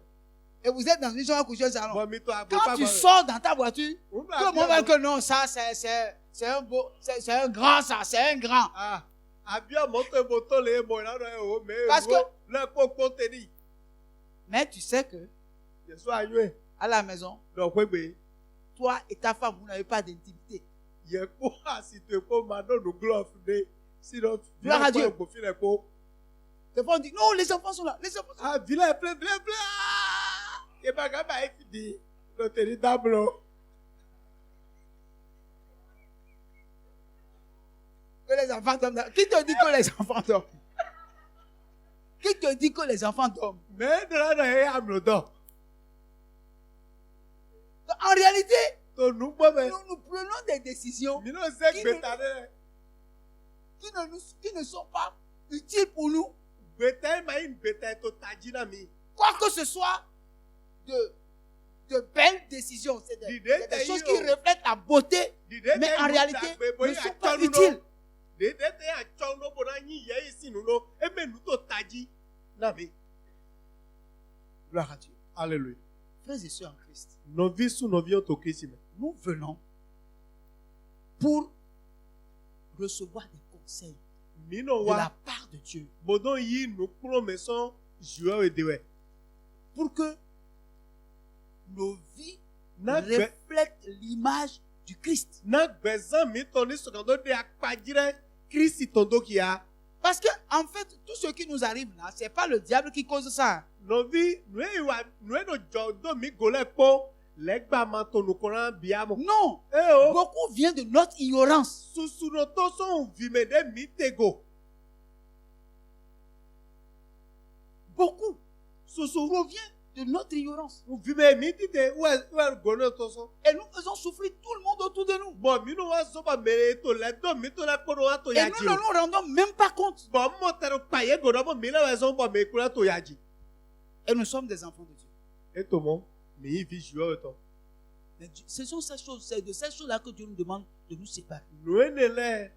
Et vous êtes dans une chambre à coucher, un salon. Bọ̀mí tó àbòròkọ Quand tu àgbàlùkọ. sors dans ta voiture, tout le monde va dire que non, ça, c'est un beau, c'est un grand, ça, c'est un grand. Àbí ọmọtò ìbòtò lè mọ ìlànà ẹ̀ o mẹ́ Parce que- lẹ́kọ̀ọ́kọ́ tẹ̀lé. Mais tu sais que Yẹ̀sọ́ ayọ́ ẹ̀ à la maison, lọ́pẹ́gbẹ́. toi et ta femme, vous n'avez pas d'intimité. Yẹ kó àsìtò èpo máa dọ̀dọ̀ glove dé sínú Gloire à Dieu. ògbófin rẹ̀ kó. Des fois, on dit non, les enfants sont là. Les enfants sont là. Vilẹ̀ plẹ́. Ìbàgàbà yìí fi di lọ́tẹ̀rí dábùlọ̀. Que les enfants dorment. Qui te dit que les enfants dorment? Qui te dit que les enfants dorment? Mẹ́ dara náà yẹ àmì lọ́dọ̀. En réalité, Tó nù gbọ́ mẹ́. nous prenons des décisions Mi náà ṣe gbẹ̀tà rẹ̀. qui ne sont pas utiles pour nous. Gbẹ̀tà ẹ̀ máa ń gbẹ̀tà ẹ̀ tó tají náà mi. Quoi que ce soit de belles décisions, c'est des choses qui reflètent la beauté, mais en réalité ne sont pas utiles. Dédé tẹ àtsọ́ ló bọ̀ náà yín yẹ ìsìnú ló ẹ̀mẹ́nu tó tají náà mi. Gloire à Dieu. Alléluia. Frères et sœurs en Christ, Nọ̀ví sùn nọ̀ví ọ̀tọ̀ kéésì mẹ́. nous venons pour recevoir des conseils Mi náà de wá. la part de Dieu. Bọ̀dọ̀ yìí nù kúrò mẹ́sàn jùlọ èdè rẹ̀. Pour que nos vies N'agbẹ́ reflètent l'image du Christ. n'agbẹ̀sán mi tán ní sọ̀kàndó dé apájírẹ́ Kristi tán tó kìí ya. Parce que, en fait, tout ce qui nous arrive là, ce n'est pas le diable qui cause ça. Nọ̀ví nùé ìwà nùé nò jọ dómi gòlẹ̀ kpó lẹ́gbàá máa tó nùkọ́rán bíá mọ̀. Non, O beaucoup vient de notre ignorance. susunu tó sóhun vìmẹ̀dẹ́ mi tego. Beaucoup Susu provient de notre ignorance. vìmẹ̀ mi títẹ̀ wẹ́ẹ̀ gòlẹ̀ tó sọ. Et nous faisons souffrir tout le monde autour de nous. Bọ̀ mi nù wá sọ́ba mèrè tó lẹ́ dó mi tó lẹ́ kpó wá tó Et yà nous jì ne o. nous rendons même pas compte. Bọ̀ mọ̀ tẹ̀rù pàyẹ́ gòdọ̀ mọ̀ mi lẹ́wọ̀ ẹ̀sán bọ̀ mi kúrẹ́ tó yà jì. Et nous sommes des enfants de Dieu. Ètò mọ́ mi yìí fi jù ọ́ tán. Mais ce sont ces choses, c'est de ces choses-là que Dieu nous demande de nous séparer. Nùé ne lẹ́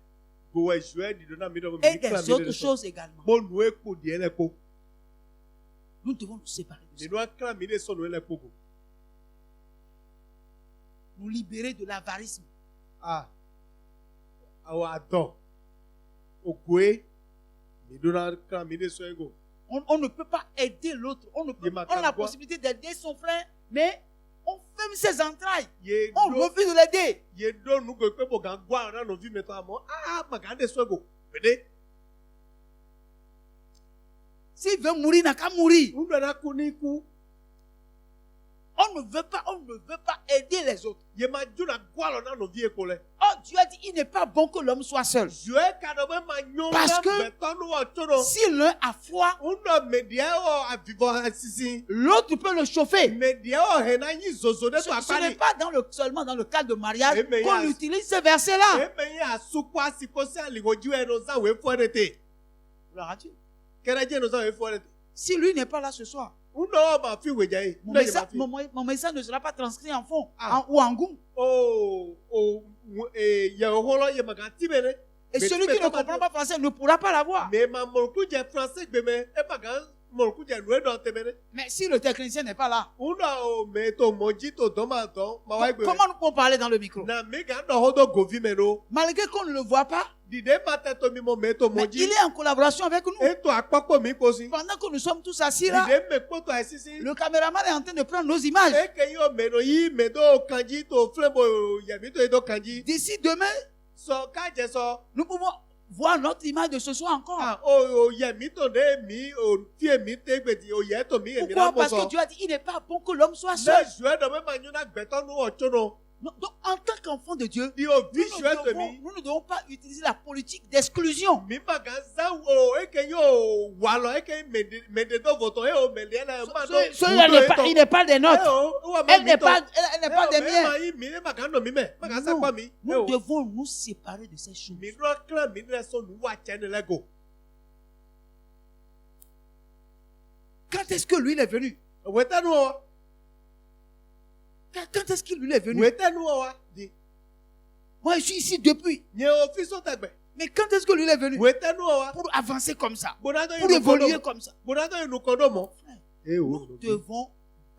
gòwẹ̀ jù ẹ́ dìdó náà mi dọ̀ mi Et kíkà des mi autres lẹ́ sọ. choses également. Mo nùé kpó diẹ lẹ́ kpó. Nous devons nous séparer de ça. Nínú akíra mi lè sọ nùé lẹ́ kpó gò. Nous libérer de l'avarisme. Àwọn àdọ̀ ògùé nínú akíra mi lè sọ ẹ́ gò. On ne peut pas aider l'autre. On a la possibilité d'aider son frère, mais on ferme ses entrailles. Yé On dó refuse de l'aider. yé dó nùgbò pé bò gàn gbọ́ àwọn ọ̀nà òfin mi tó àmọ́ màgà dé sọ ẹ́ gò. Gbèdé. S'il veut mourir, il n'a qu'à mourir. Ń dọ̀ náà kú ní ikú. On ne veut pas aider les autres. Yé máa jó náà gbọ́ àwọn ọ̀nà òfin èkó lẹ̀. Oh, Dieu a dit, il n'est pas bon que l'homme soit seul. Jù ẹ́ kàdọ̀ bẹ́ máa nyọ́ Parce que- bẹ̀tọ́ níwọ̀ tó lọ. Si l'un a froid, Ń dọ̀ mèdìẹ́ ọ̀ àbìbọ̀ sísìn. l'autre peut le chauffer. Mèdìẹ́ ọ̀ hẹ̀ náà yín zòzò dé tó Ce n'est àpárí. pas seulement dans le cadre de mariage Eh, mais qu'on yes. utilise ces versets-là. Èmè yín àsopọ̀ àsìkò sí àlìkòjú ẹnu sáwé fọ́ ẹ̀ tè. Gloire à Dieu. Kẹ́rẹ́jẹ́ ẹnu sáwé fọ́ ẹ̀ tè. Si lui n'est pas là ce soir, Ń dọ̀ ọ̀ máa fi ìwé jẹ́ yìí. mon message ne sera pas transcrit en fond Ah. ou en goût. Yẹ̀wò hólọ́ yẹ màgà tí bẹ̀rẹ̀. Et celui qui ne comprend pas français ne pourra pas l'avoir. Mais ma mọ̀rùkú jẹ français gbẹmẹ ẹ màgà mọ̀rùkú jẹ nùé dọ̀ tẹ̀mẹ̀rẹ̀. Mais si le technicien n'est pas là, Ń dọ̀ ọ̀ mẹ́ tó mọ̀jí tó dán máa dán máa wáyé gbẹmẹ. comment nous pouvons parler dans le micro? Nà mí gà ń dọ̀ ọ́ dọ̀ gòfin mẹ́ ló. Malgré qu'on ne le voit pas, Dìde má tẹ́ tó mi mọ̀ mẹ́ tó mais mọ̀jí. il est en collaboration avec nous. Ètò àpapọ̀ mi kò sí. Pendant que nous sommes tous assis là, Dìde mẹ́ kpọ́tò àìsísí. le caméraman est en train de prendre nos images. Eke yóò mẹ́nu yí mẹ́tò kanjí tó fúlẹ̀bù yẹ̀mí tó yẹ tó kanjí. D'ici demain, Sọ kájẹ sọ. nous pouvons voir notre image de ce soir encore. Ah, oh, yẹ mi tó de mi, o fie mi té gbèdì, o yẹ tó mi èmi Pourquoi? náà mọ̀ Parce que sọ. Dieu a dit, il n'est pas bon que l'homme soit seul. Lé jùẹ́ dọ̀ mẹ́ma yín náà gbẹ̀tọ́ nu ọ̀tún nù. Non, donc, en tant qu'enfant de Dieu, Di o bí jùẹ́ tó mi. nous ne devons pas utiliser la politique d'exclusion. Mi ma gan zan o, eke yóò wà lọ, eke mèdè tó vòtò, e o mèdè ẹ̀ má tó. Il n'est pas des nôtres. Elle n'est pas des miens. Ma yín mi, ma gan nọ mi mẹ́, ma gan sẹ́ Non, pọ̀ mi. nous devons nous séparer de ces choses. Mi rọ kílẹ̀ mi rẹ̀ sọ nu wà jẹ́ ni lẹ́gò. Quand est-ce que lui il est venu? Wẹ́tẹ́ nu ọ, Quand est-ce qu'il lui est venu? wẹ́tẹ́ nu ọ wa di. Moi, je suis ici depuis. Nye o fi so tẹ̀gbẹ̀. Mais quand est-ce que lui il est venu? Wẹ́tẹ́ nu ọ wa. Pour avancer comme ça. Bonadọ Pour yìí nu évoluer kọ́dọ̀. comme ça. Bonadọ yìí nu kọ́dọ̀ mọ́. Nous devons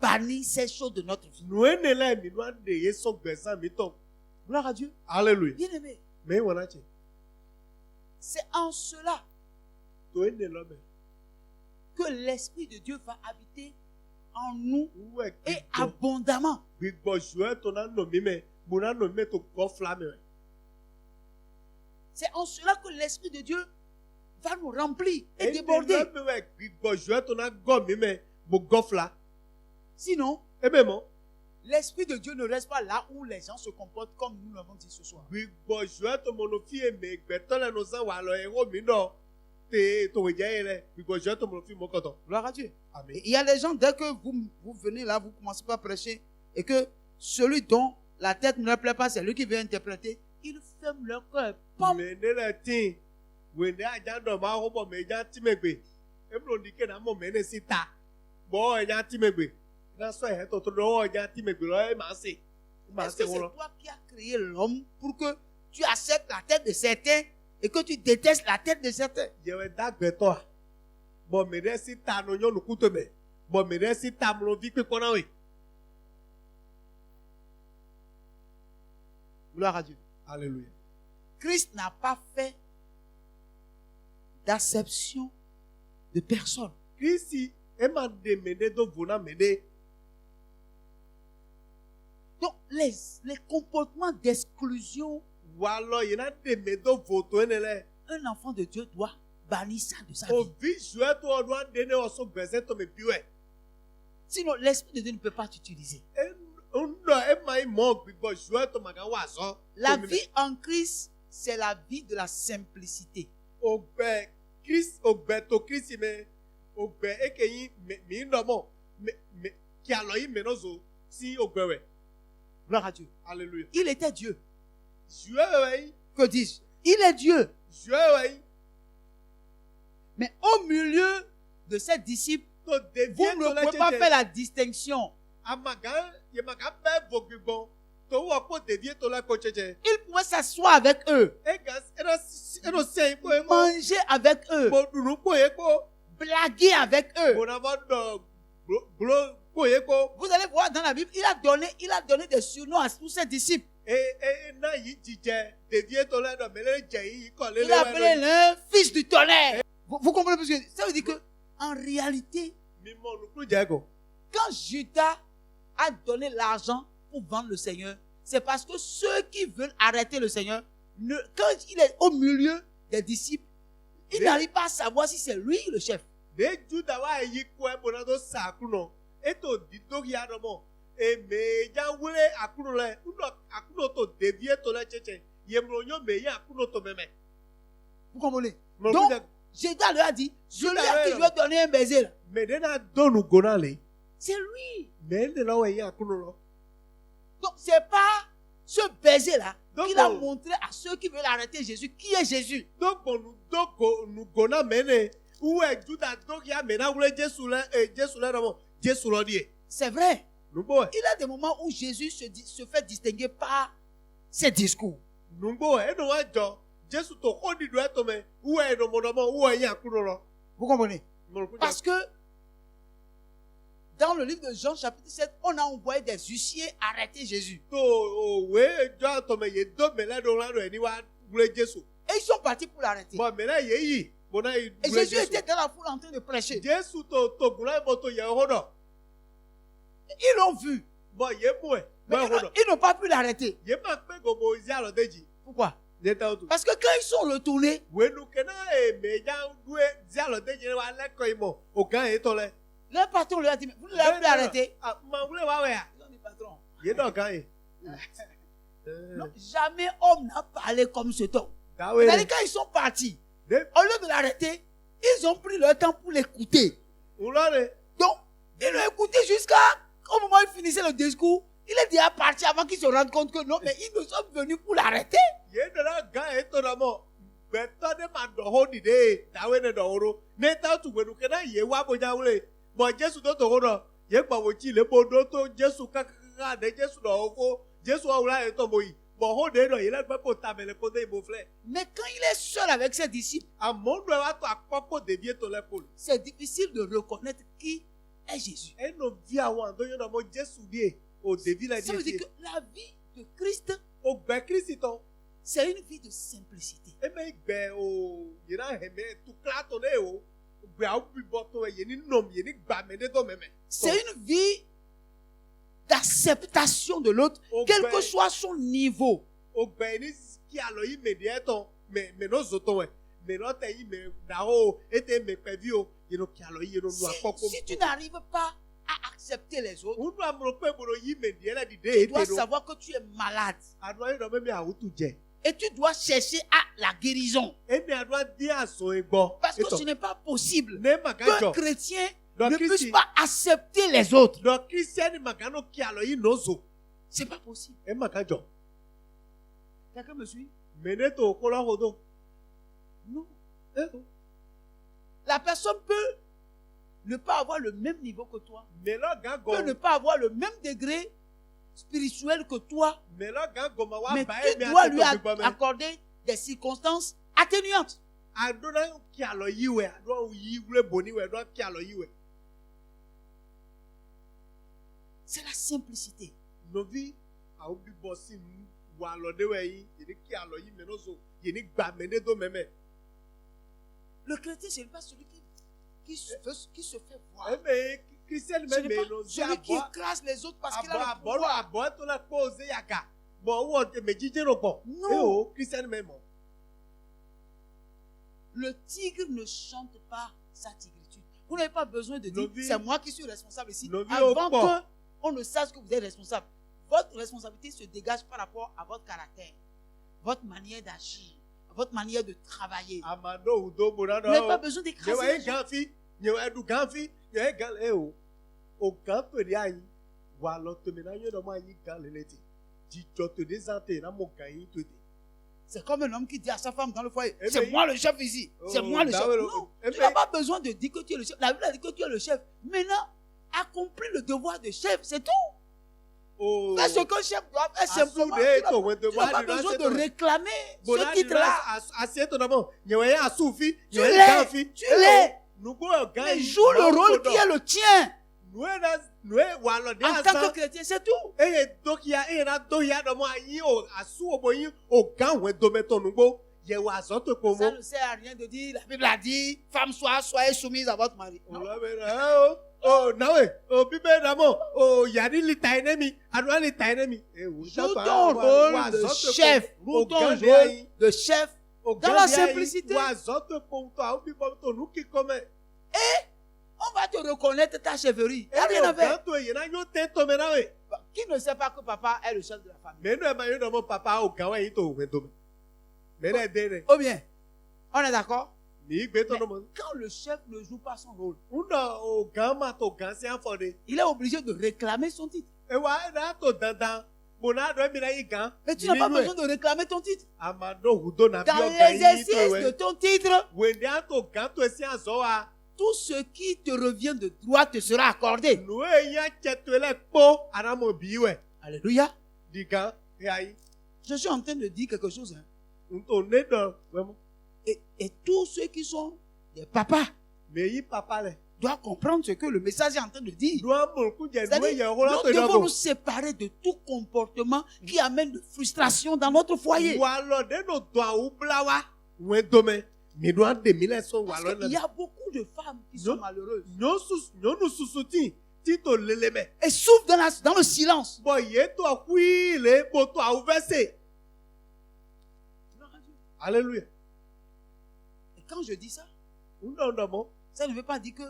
bannir ces choses de notre vie. Nu ene la mi nu ade ye sọ gbẹ̀sán mi tọ̀. Gloire à Dieu. Hallelujah. Bien aimé. Mẹ́ wọn n'àchẹ. C'est en cela To ene lọ mẹ́. que l'Esprit de Dieu va habiter en nous Wẹ́ et gbígbọ́. abondamment. Gbígbọ́ jùẹ́ tó náà nọ mi mẹ́. Bona nọ mi mẹ́ tó gbọ́ fila mi mẹ́. C'est en cela que l'Esprit de Dieu va nous remplir et Ene déborder. lọ mi wẹ́ gbígbọ́ jùẹ́ tó náà gọ́ mi mẹ́. Mo gọ́ fila. Sinon, Ebe mọ́. l'Esprit de Dieu ne reste pas là où les gens se comportent comme nous l'avons dit ce soir. Gbígbọ́ jùẹ́ tó mọ̀ lọ fi èmè gbẹ̀tọ́ lẹ́nu sẹ́ wà lọ ẹ̀rọ mi náà. Tè tó wẹ̀ jẹ́ yẹn rẹ̀. Gbígbọ́ jùẹ́ tó mọ̀ lọ fi mọ́ kọ̀tọ̀. Gloire à Dieu. Amen. Et il y a des gens, dès que vous venez là, vous commencez pas à prêcher, et que celui dont la tête ne leur plaît pas, c'est lui qui vient interpréter, ils ferment leur cœur. Pom! Mè ne le tin. Wè ne àjà dọ̀ máa hó bọ̀ mè já tí mè gbè. Ebúrò ní kéde àmọ́ mè ne sí ta. Bọ́ ẹ̀yà tí mè gbè. Iná sọ ẹ̀ tó tó lọ́wọ́ ẹ̀yà tí mè gbè lọ́wọ́ ẹ̀ máa sè. Máa Est-ce sè que wọn c'est lọ. toi qui as créé l'homme pour que tu acceptes la tête de certains et que tu détestes la tête de certains? Yẹ̀wẹ̀ dàgbẹ̀tọ̀ à. Bọ̀ mè ne sí ta nù yọ̀ nùkú tó mè. Bọ̀ mè ne sí ta mò vi pípọ́n náà wè. Gloire à Dieu. Hallelujah. Christ n'a pas fait d'acception de personne. Kristi ẹ máa de mè ne tó vò náà mè ne. Donc, les comportements d'exclusion, Wà lọ yìí náà de mè tó vò tó ẹni lẹ̀. un enfant de Dieu doit bannir ça de sa vie. Òbí jùẹ́ tó ọdún àdé ní ọ̀sán gbẹ̀sẹ̀ tó mè bí wẹ̀. Sinon, l'Esprit de Dieu ne peut pas t'utiliser. ẹ máa mọ̀ gbígbọ́ jùẹ́ tó màgá wà sọ. La vie en Christ, c'est la vie de la simplicité. Ògbẹ́ tó Kristi mẹ́. Ògbẹ́ eke yín mí ń dọ̀mọ̀. Kí a lọ yín mẹ́nà zo sí ògbẹ́ wẹ̀. Gloire à Dieu. Hallelujah. Il était Dieu. Jùẹ́ wẹ̀ yín. Que dis-je? Il est Dieu. Jùẹ́ wẹ̀ yín. Mais au milieu de ses disciples, Tó vous dévié ne tó pouvez pas faire lẹ́jẹ̀jẹ̀. la distinction. Àmàgá yẹ̀màgá bẹ́ẹ̀ vò gbígbọ́n. Tó wọ̀ kó dévié tó lẹ́kọ̀ọ́ jẹjẹ. Il pouvait s'asseoir avec eux, Ẹ̀rọ sẹ́yìn pé mọ́. manger avec eux, Mo dùnú pòye kó. blaguer avec eux. Mo náà mọ́ dọ̀ gbóló pòye kó. Vous allez voir dans la Bible, il a donné des surnoms à tous ses disciples. Náà yìí jíjẹ dévié tó lẹ́dọ̀ mẹ́lẹ́ jẹ̀ yìí kọ̀ Il a appelé lélẹ́wẹ́ l'un fils du tonnerre. Vous comprenez parce que ça veut dire que, en réalité, mímọ́ olùkú jẹ́ kọ̀. quand Judas a donné l'argent pour vendre le Seigneur, c'est parce que ceux qui veulent arrêter le Seigneur, quand il est au milieu des disciples, il n'arrive pas à savoir si c'est lui le chef. Dé Júdà wá èyí kú ẹ bọ̀dá tó sà àkúnà. Ètò dídókì àdọ́mọ̀. Èmè já wúlé àkúnà lẹ̀. Àkúnà tó dévié tó lẹ́ jẹjẹ. Yèmùrò yóò mè yí àkúnà tó mẹ́mẹ́. Vous comprenez? Mo Donc, kú jẹ́ Judas lui a dit, celui à qui je vais donner un baiser, là, mèdè náà dónù gònà lè. c'est lui. Mèdè lọ́wọ́ èyí àkúnà lọ. Donc, c'est pas ce baiser-là Donc, qu'il a montré à ceux qui veulent arrêter Jésus, qui est Jésus. Dógbò nù gònà mẹ́nẹ̀. Wúwẹ̀ Júdà dókì àmẹ́nà wúlé Jésù lẹ́dọ̀mọ̀. Jésù lọ díẹ̀. C'est vrai. Nùgbò ẹ̀. Il y a des moments où Jésus se fait distinguer par ses discours. Nùgbò ẹ̀. Ẹnu wá jọ. Jésù tó kó dìdú ẹ̀ tó mẹ́. Wúwẹ̀ ẹ̀dọ̀mọ̀dọ̀mọ̀ wúwẹ̀ èyí àkúnà lọ. Vous comprenez? Mo kú jẹ́ Parce que dans le livre de Jean chapitre 7, on a envoyé des huissiers arrêter Jésus. tó òwe jọ àtọmọ yìí dó mẹlẹdọ lánàá ẹni wá wúlé Jésù. Et ils sont partis pour l'arrêter. Bọ mẹlẹ yìí yìí mo náà Et wúlé Jésus était Jésù. dans la foule en train de prêcher. Jésù tó gùnà ìbò tó yẹ ọhún náà. Ils l'ont vu. Bọ yé mú ẹ. Mais Bọ ẹhún náà. ils n'ont pas pu l'arrêter. Yé máa pé gbogbo iṣẹ́ àlọ́dẹ́jì. Pourquoi? Nyeta otu. Parce que quand ils sont retournés, Wenu kena me ja due dialo de jere wa le ko imo. Ogan e to le. leur patron leur a dit, mais vous ne l'avez plus arrêté. Ah, ma wule wa we ya. Ils ont dit, patron, Ye do gan e. non, jamais homme n'a parlé comme cet homme. Da we. C'est-à-dire quand ils sont partis, au lieu de l'arrêter, ils ont pris leur temps pour l'écouter. Ulore. Donc, ils l'ont écouté jusqu'à au moment où il finissait le discours. Il est déjà parti avant qu'ils se rendent compte que non, mais ils nous sont venus pour l'arrêter. Ye do la gan e to na mo. Beto de ma do ho di de. Da we ne do oro. Neta otu wenu kena ye wa bo ja wule. Mo Jesu to to ho do. Ye gba wo chi le bo do to Jesu ka de Jesu do ofo. Jesu wa wula e to mo yi. Mo ho de do ye le gbe ko ta mele ko de mo fle. Mais quand il est seul avec ses disciples, Amondo wa to akoko de vie to le pole. c'est difficile de reconnaître qui est Jésus. Eno vi awon do yo na mo Jesu die. O de vi la Ça veut die. dire que la vie de Christ, O gbe Kristi ton. c'est une vie de simplicité. Eme gbe o yina heme tu klato ne o. Gbe a bi boto ye ni nom ye ni gba me de to meme. C'est une vie d'acceptation de l'autre, quel que soit son niveau. O gbe ni ki alo yi me de ton me no zoto we. Me no te yi me da o ete me pe vi o. Ye no ki alo yi no nu akoko. Si tu n'arrives pas à accepter les autres, Unu amro pe boro yi me de la di de tu dois ete no. savoir que tu es malade. Ado yi no me me awutu je. Et tu dois chercher à la guérison. Emi ado di aso egbo. Parce que ce n'est pas possible Ne qu'un magajo. chrétien Donc, ne Christi- puisse pas accepter les autres. Do Christian magano ki alo yi no zo. C'est pas possible. E magajo. Quelqu'un me suit? Mene to ko lo hodo. Non. Eh. La personne peut ne pas avoir le même niveau que toi, Me lo gango. peut ne pas avoir le même degré spirituel que toi, Me lo gango ma wa mais ba tu e mi dois ati lui to bi bo me. accorder des circonstances atténuantes. Ado na ki alo yi we, ado yi wule boni we, ado ki alo yi we. C'est la simplicité. Novi a obi bosi nu wa lo de we yi, ye ni ki alo yi me no zo, ye ni gba me ne do meme. Le chrétien, ce n'est pas celui qui se fait voir. E me Christian Ce me n'est me pas no zi celui qui abo. écrase les autres parce qu'il Abo a le abo pouvoir. abo to la po ze yaga. Bo wo me jije ro po. Non. E o Christian me mo. Le tigre ne chante pas sa tigritude. Vous n'avez pas besoin de dire, Novi- c'est moi qui suis responsable ici. Novi Avant au port. qu'on ne sache que vous êtes responsable. Votre responsabilité se dégage par rapport à votre caractère, votre manière d'agir, votre manière de travailler. Amado udo bona Vous n'avez pas do. besoin Ye d'écraser wa les e autres. ganfi, ye wa du ganfi, ye e gan e o. O gan to ri ayin. Wa lo to me na yo do ma yi gan lelete. Ji jo to de zante na mo gan yi to de. C'est comme un homme qui dit à sa femme dans le foyer, Eh c'est ben, moi le chef ici, c'est oh, moi le chef. d'accord, Non, eh tu ben, n'as pas besoin de dire que tu es le chef. La Bible a dit que tu es le chef. Maintenant, accomplis le devoir de chef, c'est tout. Oh. Fais ce qu'un chef doit faire simplement. Asude to Tu we n'as de pas besoin de réclamer ce titre-là. Asieto na mo. Ye wa ya asufi, Tu ye wa l'es, ganfi. tu l'es. Nu go gan Mais yi. joue le rôle qui est le tien. Nu e wa lo de En tant que asan. chrétien, c'est tout. Eye dokia e na do ya do mo ayin o asu obo yin o gan we do meto nugbo. Ye wa asan to ko Ça mo. ne sert à rien de dire, la Bible a dit, femme soyez soumise à votre mari. Non. Oh, nawe, oh, bibe namo, oh, yari li ta enemi, adwa li ta enemi. Joue ton rôle de chef. Joue ton rôle de chef dans la simplicité. Wa zote ko to a obi bo to nu ki kome. On va te reconnaître ta chefferie. Il n'y a E rien à o faire. gan to ye na yo te to me na we. Qui ne sait pas que papa est le chef de la famille? Me no e ma yo no mo papa o gan wa yin to we do me. Me na de ne. Ou bien, on est d'accord? Ni gbe to Mais no mo. quand le chef ne joue pas son rôle, Uno o gan ma to gan si an fode. il est obligé de réclamer son titre. E wa na to dandan. Mo na do mi na yi gan. Mais tu n'as pas besoin de réclamer ton titre. Amado hudo na bi Dans o gan yi l'exercice to de we. ton titre, Wende an to gan to si an zo wa. tout ce qui te revient de droit te sera accordé. Nu e ya chetwele kpo anamo bi we. Alléluia. Di gan e ayi. Je suis en train de dire quelque chose. Hein. Nto ne do vraiment. Et tous ceux qui sont des papas Me yi papa le. doivent comprendre ce que le message est en train de dire. Do amol ku je nu e C'est-à-dire, ye hola nous to devons do nous séparer de tout comportement qui amène de frustration dans notre foyer. wa lo de no do awu blawa. We do me. Mi do an de mi le so wa Parce lo qu'il y le. a beaucoup de femmes qui sont Non. malheureuses Nyo nu susuti. Ti to lele me. et souffrent dans le silence. Bo ye to akui le bo to awu verse. Alléluia. Et quand je dis ça, Undondamo. ça ne veut pas dire que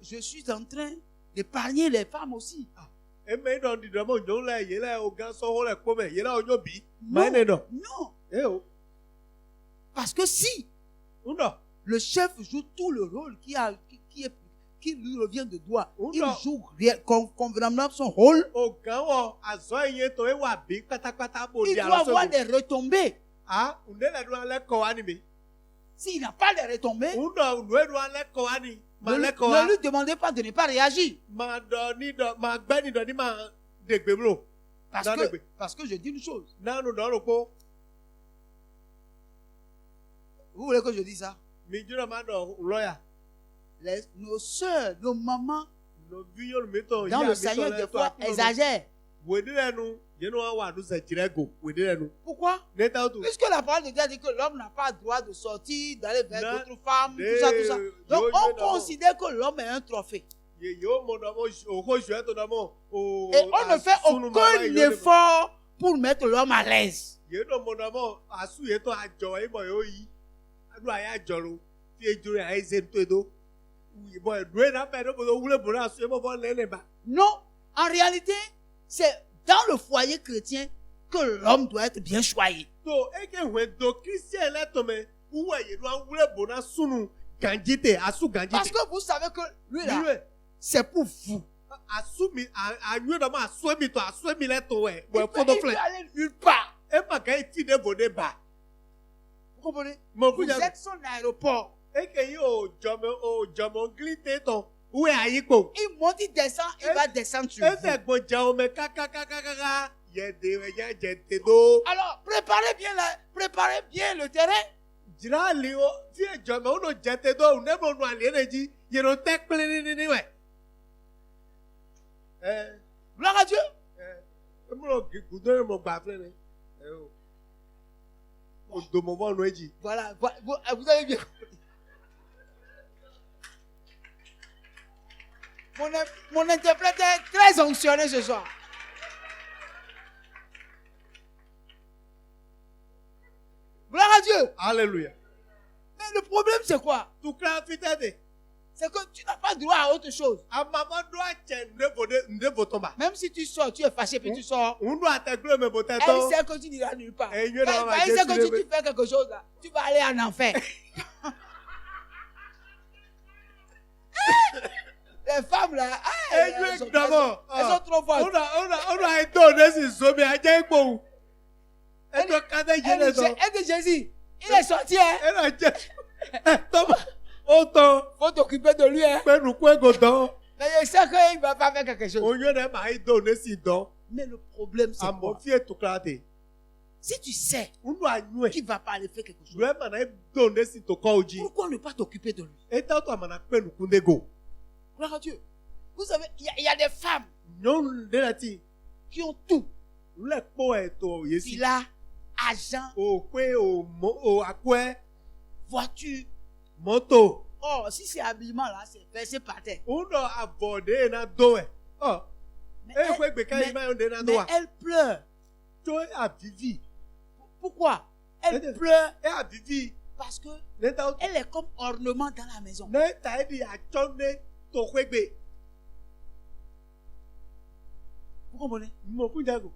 je suis en train d'épargner les femmes aussi. Eme don di domo nyon le yele o gan so ho le ko me yele o nyo bi. Non, Ma ne do. non. Eh o. Parce que si Undo. le chef joue tout le rôle qui lui revient de droit, Oh il non. joue convenablement son rôle, O gan wo azo yin to e wa bi pátápátá bo il di doit alo avoir so. des retombées. Ah, unde le do ale ko ani mi. S'il n'a pas de retombées, Undo unwe do ale ko ani. Ma ne le ko a. lui demandez pas de ne pas réagir. Ma do ni do ma gbe ni do ni ma degbe bro. Parce que je dis une chose. Nanu do ro po. Vous voulez que je dise ça? Mi jura ma do lawyer. Nos soeurs, nos mamans, No bi yo mi to dans le Seigneur, des fois, exagèrent. Wedenu, yenu wa du se jirego. Wedenu. Pourquoi? Neta tu. Puisque la parole de Dieu dit que l'homme n'a pas le droit de sortir, d'aller vers Non. d'autres femmes, tout ça, tout ça. Donc, on considère que l'homme est un trophée. Yo mo do mo o ko ju to do mo. O. Et on ne fait aucun effort pour mettre l'homme à l'aise. Ye do mo do mo asu ye to ajo e mo yo yi. Adu aya joro. Ti ejure ai ze to edo. Uyi boy dwe na pe do bo wule bo na asu e mo bo le le ba. Non, en réalité, c'est dans le foyer chrétien que l'homme doit être bien choyé. To e ke we do Christian le to me. Uwe ye do wule bo na sunu ganjite asu Parce ganjite. que vous savez que lui là, Lui c'est pour vous. asu mi anyu do mo asu mi to asu mi le to we. Il We peut, photo il peut flash. aller nulle part. E ma ga ti de bo de ba. Vous comprenez? Mo Vous ku ja. êtes son aéroport. Eke yi o jomo glite to. Uwe ayipo. Il monte, il descend, il va descendre sur Ese vous. gbo ja ome kakakakaka. Ye de we ya je te do. Alors, préparez bien le terrain. Jira li o ti e jomo o no je te do ne mo nu ale neji. Ye no te pele ni we. Gloire à Dieu. Mo lo gudo mo gba fle ni. O do mo mo nu eji. Voilà, vous avez bien compris. Mon interprète est très onctionné ce soir. Gloire à Dieu. Alléluia. Mais le problème, c'est quoi? Tu kra fitade. C'est que tu n'as pas droit à autre chose. Amama do a che nde botomba. Même si tu sors, tu es fâché, puis tu sors. Undo ateglo me boteto. Elle sait que tu n'iras nulle part. Et Dieu Quand n'a pas elle sait que décidé, si tu fais quelque chose là, tu vas aller en enfer. Les femmes là, elles sont trop fortes. On a été nesi zomi aje ipo. Elle Eto kade jele to. dit Jésus, il est sorti, hein. Elle a je. Toma. Autant Faut t'occuper de lui, hein. pe nu kwe godon. Mais je sais qu'il ne va pas faire quelque chose. Onyo na ma ido nesi don. Mais le problème, c'est Amo quoi? fie to krate. Si tu sais Undo anyu e. qu'il ne va pas aller faire quelque chose, Lue ma na ido nesi to ko oji. pourquoi ne pas t'occuper de lui? Eta to amana pe nu kunde go. Gloire à Dieu. Vous savez, il y a des femmes Nyon de la ti. qui ont tout. Le po e to yesi. Villa, argent, O kwe o akwe voiture. moto. Oh, si c'est habillement là, c'est versé par terre. Undo abode na do e. Oh. Mais E kwe gbe ka mais- ima yon de na mais do a. elle pleure. To e avivi. Pourquoi? Elle Elle- pleure E avivi. parce que Neta o. elle est comme ornement dans la maison. Neta e di achone to kwe gbe. Vous comprenez? Mo ku jago.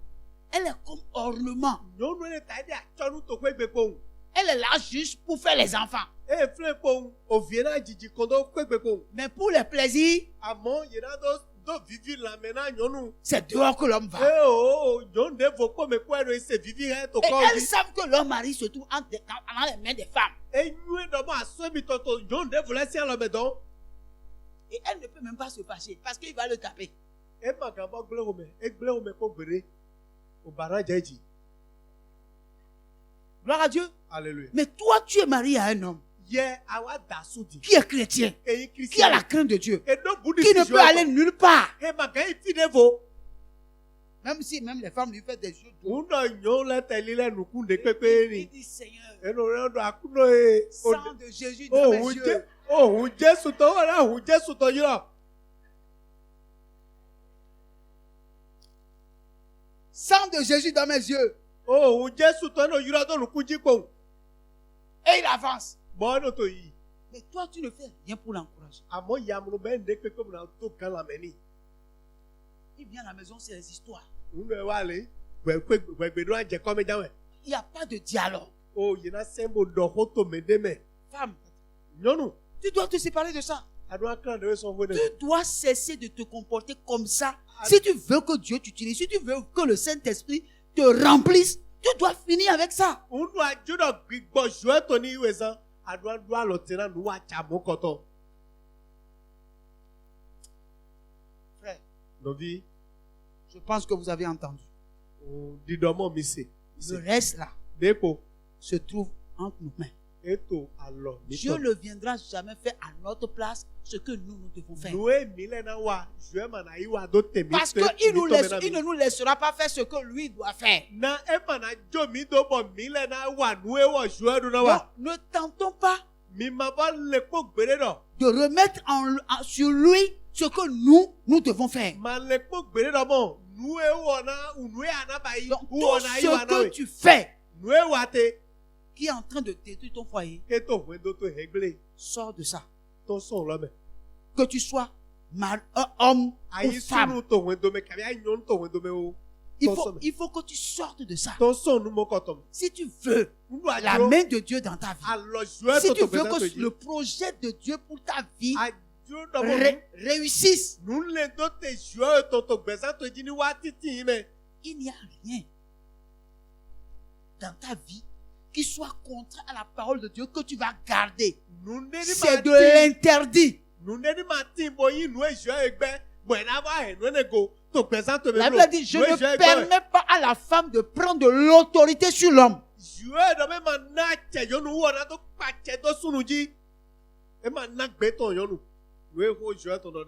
Elle est comme ornement. Nyɔnu neta e di achonu to kwe gbe kpong. Elle est là juste pour faire les enfants. E fle kpong. Ovie na jiji kondo kwe gbe kpong. Mais pour les plaisirs, Amo yena do vivi la mena nyɔnu. c'est dehors que l'homme va. E o nyɔnu de vo kpɔ me kpɔ ɛdo ese vivi hɛ to Et kɔ elles oji. savent que leur mari se trouve dans les mains des femmes. Enyue dɔ mo aso mi tɔtɔ nyɔnu de vo lɛ si alɔ me dɔn. Et elle ne peut même pas se fâcher parce qu'il va le taper. E ma gan bɔ gble wo me. E gble wo me ko gbere. O bara jɛ dzi. Gloire à Dieu. Alléluia. Mais toi, tu es marié à un homme Yɛ awa da su di. qui est chrétien, Eyi qui a la kristian. crainte de Dieu, Edo budi qui ne peut aller nulle part. E ma gan ifi de vo. Même si même les femmes lui font des yeux doux. Ŋunɔ nyɔnu lɛ tɛli lɛ nukun de kpekpe Il ni. dit Seigneur, Eno lɛ do akuno ye. sang de Jésus dans mes yeux. Ohun Jesu tɔ wala ohun Jesu tɔ yirɔ. Sang de Jésus dans mes yeux. Ohun Jesu tɔ no yirɔ do nukun dzi kpɔn. et il avance. Bon, no to yi. Mais toi, tu ne fais rien pour l'encourager. Amo yamunu ben de pe comme na to kan la meni. Il vient à la maison, c'est les histoires. Unu wa le. Gbe do anje ko me jawe. Il n'y a pas de dialogue. O yina sembo do ho to me de me. Femme, Nyonu. tu dois te séparer de ça. Adu akran de so wo de. Tu dois cesser de te comporter comme ça. Si tu veux que Dieu t'utilise, si tu veux que le Saint-Esprit te remplisse, tu dois finir avec ça. Unu ajudo gbigbo jo to ni iwe san. Adu alo tena nu wa chamo koto. Frère, Novi. je pense que vous avez entendu. O didomo mi se. Le reste là Depo. se trouve entre nos mains. Eto alo. Dieu ne viendra jamais faire à notre place ce que nous devons faire. Noé milena wa. Jo ma na iwa do temi. Parce qu'il ne nous laissera pas faire ce que lui doit faire. Na emana jo mi do bo milena wa noé wo jo do na wa. Donc, ne tentons pas Mi ma ba le ko gbere do. de remettre sur lui ce que nous devons faire. Ma le ko gbere do mo. Noé wo na noé ana ba yi. Donc, Wo tout na iwa na ce que we. tu fais Noé wa te. qui est en train de détruire ton foyer, Eto we do to hegle. sors de ça. Ton son lo me. Que tu sois un homme ou Ayi femme. sunu to we do me kabi ayi nyon to we do me o. Il faut que tu sortes de ça. Ton son nu mo kotom. Si tu veux Unu la ajo. main de Dieu dans ta vie, Alo jo si to tu to veux pesa to que ji. le projet de Dieu pour ta vie Ajo do mo. réussisse, Nu le do te jo to gbesa to ji ni wa titi me. il n'y a rien dans ta vie qui soit contraire à la parole de Dieu que tu vas garder. Nu ne ni C'est de ma ti. l'interdit. Nu ne ni ma ti bo yi nu e jo egbe. Bo na ba he nu ne go. To gbesa to me. La Bible dit, je ne permets pas à la femme de prendre de l'autorité sur l'homme. Jo do me ma na che yo nu wo na to pa che to sunu ji. E ma na gbe to yo nu. Nu e ho jo to do.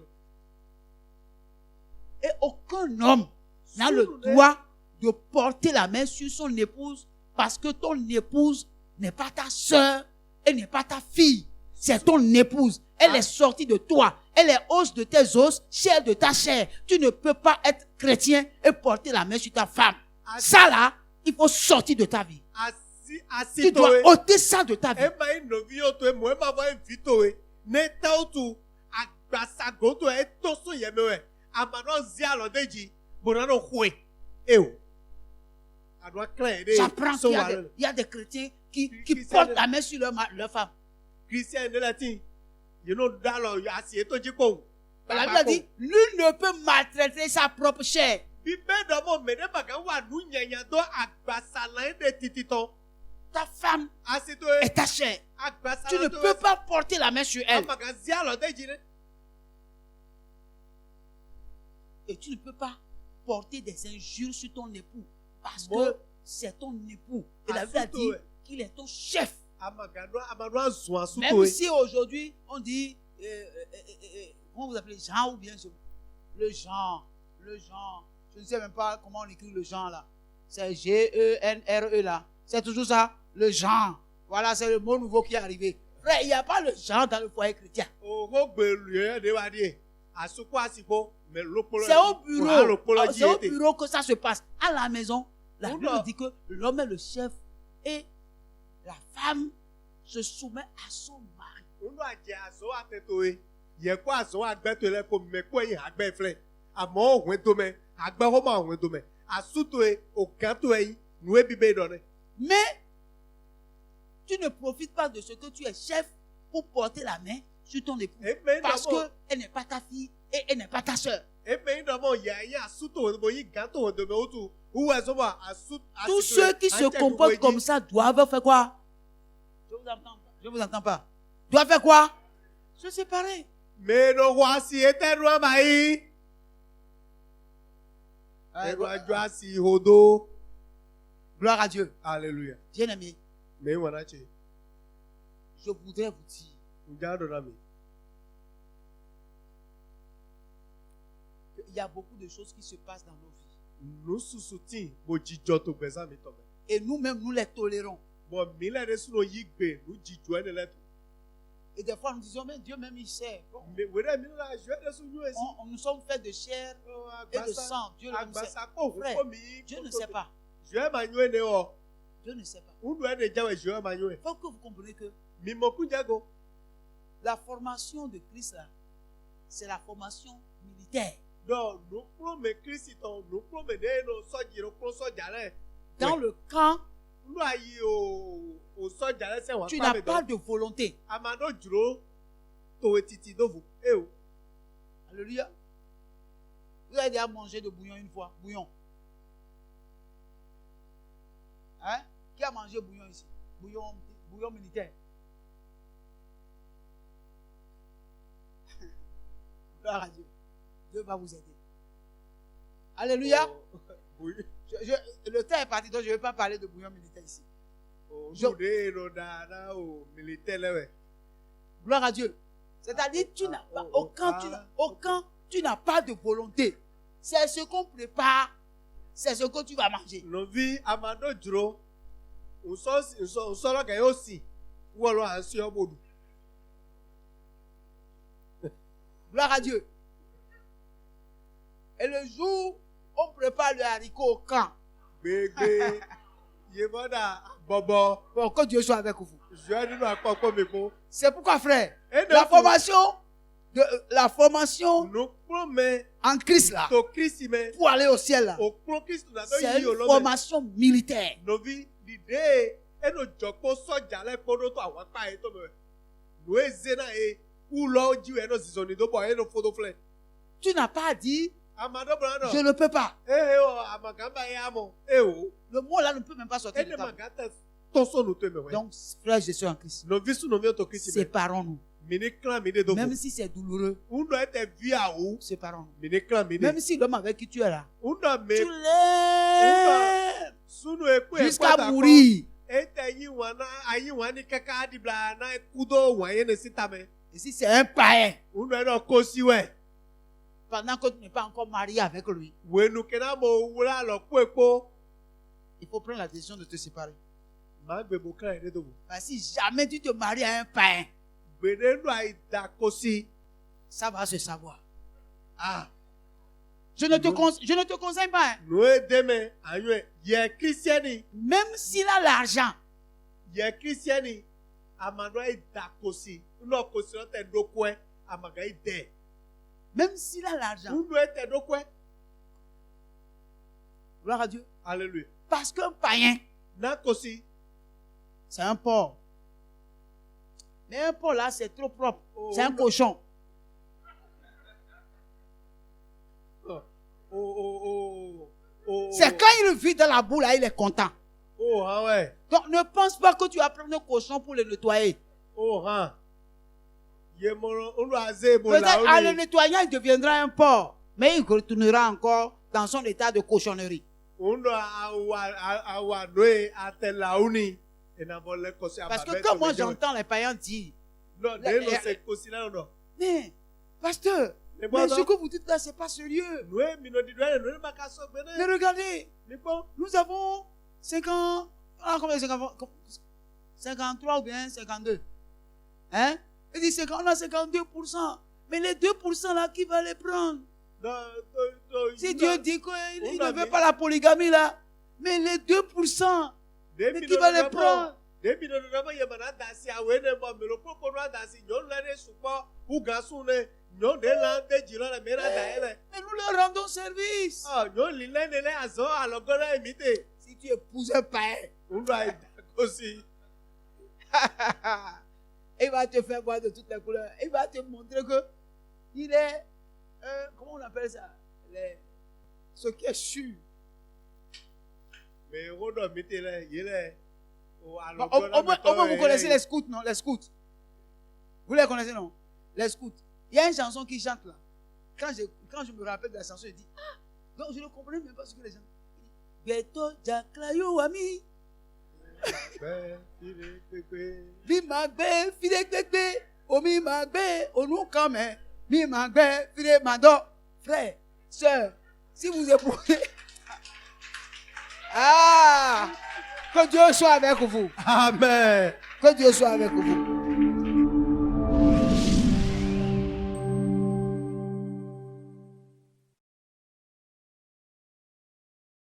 Et aucun homme n'a le droit de porter la main sur son épouse parce que ton épouse n'est pas ta sœur et n'est pas ta fille. C'est ton épouse. Elle est sortie de toi. Elle est os de tes os, chair de ta chair. Tu ne peux pas être chrétien et porter la main sur ta femme. Ça là, il faut sortir de ta vie. Asi Tu to dois e. ôter ça de ta vie. E ma no vi o to e mo e ma ba vi to e. Ne ta o tu agbasa go to e to so ye me we. Amano zi alo deji. Bona no hwe. E o. Adwa clan de. J'apprends So qu'il wa. y a des chrétiens qui Christian- portent la main sur leur femme. Christian de latin. You know dalo asi e to ji ko. La Bible dit, nul ne peut maltraiter sa propre chair. Bibe do mo me de ba kan wa nu nyanya do agbasa lan de tititon. Ta femme Asi to est e. ta chair. Agbasa Tu ne peux pas porter la main sur elle. Amaga zi alo deji ne. Et tu ne peux pas porter des injures sur ton époux. Parce Bon. que c'est ton époux. Et la Bible a dit qu'il est ton chef. Amagado azu asu to Même e. si aujourd'hui on dit, comment vous appelez, Jean ou bien le Jean. Je ne sais même pas comment on écrit le Jean là. C'est G-E-N-R-E là. C'est toujours ça, le Jean. Voilà, c'est le mot nouveau qui est arrivé. Frère, il n'y a pas le Jean dans le foyer chrétien. Ogo gbelu ye de wa die. Asuko asiko me lopolo. C'est au bureau. Lopolo C'est au bureau que ça se passe. À la maison, la Oula. Bible dit que l'homme est le chef et la femme se soumet à son mari. Unu aje aso ateto e. Ye ko aso agbeto le ko me ko yin agbe fle. Amo ohun to me, agbe ho ma ohun to me. Asuto e, o kan to e, nu e bibe do ne. Mais tu ne profites pas de ce que tu es chef pour porter la main sur ton époux. Parce qu'elle n'est pas ta fille et elle n'est pas ta soeur. E me ndo mo ya yin asuto mo yin gan to do me otu. Uwe so ba asut. Tous ceux qui se comportent comme ça doivent faire quoi? Je vous entends pas. Doivent faire quoi? Se séparer. Me no wa si eteru amai. Eru ajo asi hodo. Gloire à Dieu. Alléluia. Bien-aimé, Me wana che. je voudrais vous dire Njado na mi. qu'il y a beaucoup de choses qui se passent dans nos vies. Nous sous-soutien, bon jijo to gbesa mi tome. Et nous-mêmes, nous les tolérons. Bon, mille de sous yigbe, nous jijo ne let. Et des fois, nous disons, mais Dieu même, il sait. Bon, Mais wele mille la jouer de sous nous aussi. nous sommes faits de chair et de sang. Dieu le sait. Agbasa ko Frère, ko mi. Dieu ne sait pas. Je ma nywe ne o. Je ne sais pas. Undu ene jawe jiwa manyoe. Il faut que vous compreniez que Mimoku jago. la formation de Christ, là, c'est la formation militaire. Non, nous prenons mes Christons, nous prenons mes nos soldats, nous prenons soldats. Dans le camp, Nous aïe au soldats, c'est tu n'as pas de volonté. Amano juro, toetiti dovu. Eh oh. Alléluia. Vous avez déjà mangé de bouillon une fois? Bouillon. Hein? Qui a mangé bouillon ici? Bouillon militaire. Gloire à Dieu. Dieu va vous aider. Alléluia. Oh, oui. Le temps est parti, donc je ne vais pas parler de bouillon militaire ici. Oh, Je- militaire là, ouais. Gloire à Dieu. C'est-à-dire, tu n'as pas tu n'as pas de volonté. C'est ce qu'on prépare, c'est ce que tu vas manger. Nos vies, amano juro, on sort gagne aussi. Ou alors un sur bodu. Gloire à Dieu. Et le jour, on prépare le haricot au camp. Bébé, yémona, bobo. Bon, que Dieu soit avec vous. Je vais nous accorder mes mots. C'est pourquoi, frère, Et la donc, formation nous prenons en Christ là, to Christ mais pour aller au ciel là, au pro Christ na do c'est yi o une lo. formation militaire. Nos vies l'idée et nos joko soja le podo to àwọn pa e to me. Nous ezena e ou lo ji e no zizoni do boy e no photo flare. Tu n'as pas dit, Amado brando. je ne peux pas. O amagamba e amo. O. Le mot là ne peut même pas sortir E de ne ta bouche. magata to so no to me we. Donc, frère, je suis en Christ. Nos vies sous nos mieux to Christ mais. Séparons-nous. Mini clan mini do. Même si c'est douloureux, On doit être vie à ou. séparons-nous. Mini clan mini. Même si l'homme avec qui tu es là, On doit tu me l'aimes sunu e ku e jusqu'à mourir. Ete yi wana ayi wani kaka di bla na kudo wanye ne sitame. Et si c'est un païen, Unu e no kosi we. pendant que tu n'es pas encore marié avec lui, Wenu kena mo wura lo ku epo. il faut prendre la décision de te séparer. Ma gbe bo kan ede do. Parce que si jamais tu te maries à un païen, Gbede nu ai da kosi. ça va se savoir. Ah, Je ne te conseille pas. Hein. no e deme anyo ye Christiani. Même s'il a l'argent, Ye Christiani. Amando ai da kosi. No kosi no te do kwe amaga ide. même s'il a l'argent, Unu e te do kwe. gloire à Dieu. Alléluia. Parce qu'un païen, Na kosi. c'est un porc. Mais un porc là, c'est trop propre. Oh, C'est un non. cochon. Oh. C'est quand il vit dans la boue là, il est content. Oh, ah ouais. Donc ne pense pas que tu vas prendre un cochon pour le nettoyer. Oh, hein. Yemoro, on doit azer bon Peut-être à le là. nettoyer, il deviendra un porc. Mais il retournera encore dans son état de cochonnerie. On doit avoir noé à tel laouni. Et n'a pas le conseil à Parce que quand moi j'entends les païens dire, Non, d'ailleurs, c'est aussi là, non. mais, pasteur, Mais mais bon, ce que vous dites là, c'est pas sérieux. Noé, minodi doit, noé, ma casse, Mais regardez, mais bon, nous avons 50, combien 53 ou bien 52. Hein? Il dit on a 52%. Mais les 2% là, qui va les prendre? Si Dieu dit qu'il ne veut pas la polygamie là, mais les 2%, mais qui va les prendre? Depuis le moment où il y a un dassi à Wene, mais le propos de dassi, nous l'avons support, ou gassoune, nous l'avons dit, la mère d'ailleurs. Mais nous leur rendons service. Ah, nous l'avons à zo, alors qu'on a imité. Si tu épouses un païen, On doit être aussi. il va te faire voir de toutes les couleurs. Il va te montrer que il est, comment on appelle ça? Ce qui est sûr. Mais on doit mettre là, il est. Au moins, vous connaissez les scouts, non? Les scouts. Vous les connaissez, non? Les scouts. Il y a une chanson qui chante là. Quand je me rappelle de la chanson, je dis, ah, donc je ne comprenais même pas ce que les gens disent. Beto Jaklayo Ami. Bimagbe, file gbegbe, omi magbe, onu kame, mi magbe, file mado. Frère, sœur, si vous épousez, ah, que Dieu soit avec vous. Amen. Que Dieu soit avec vous.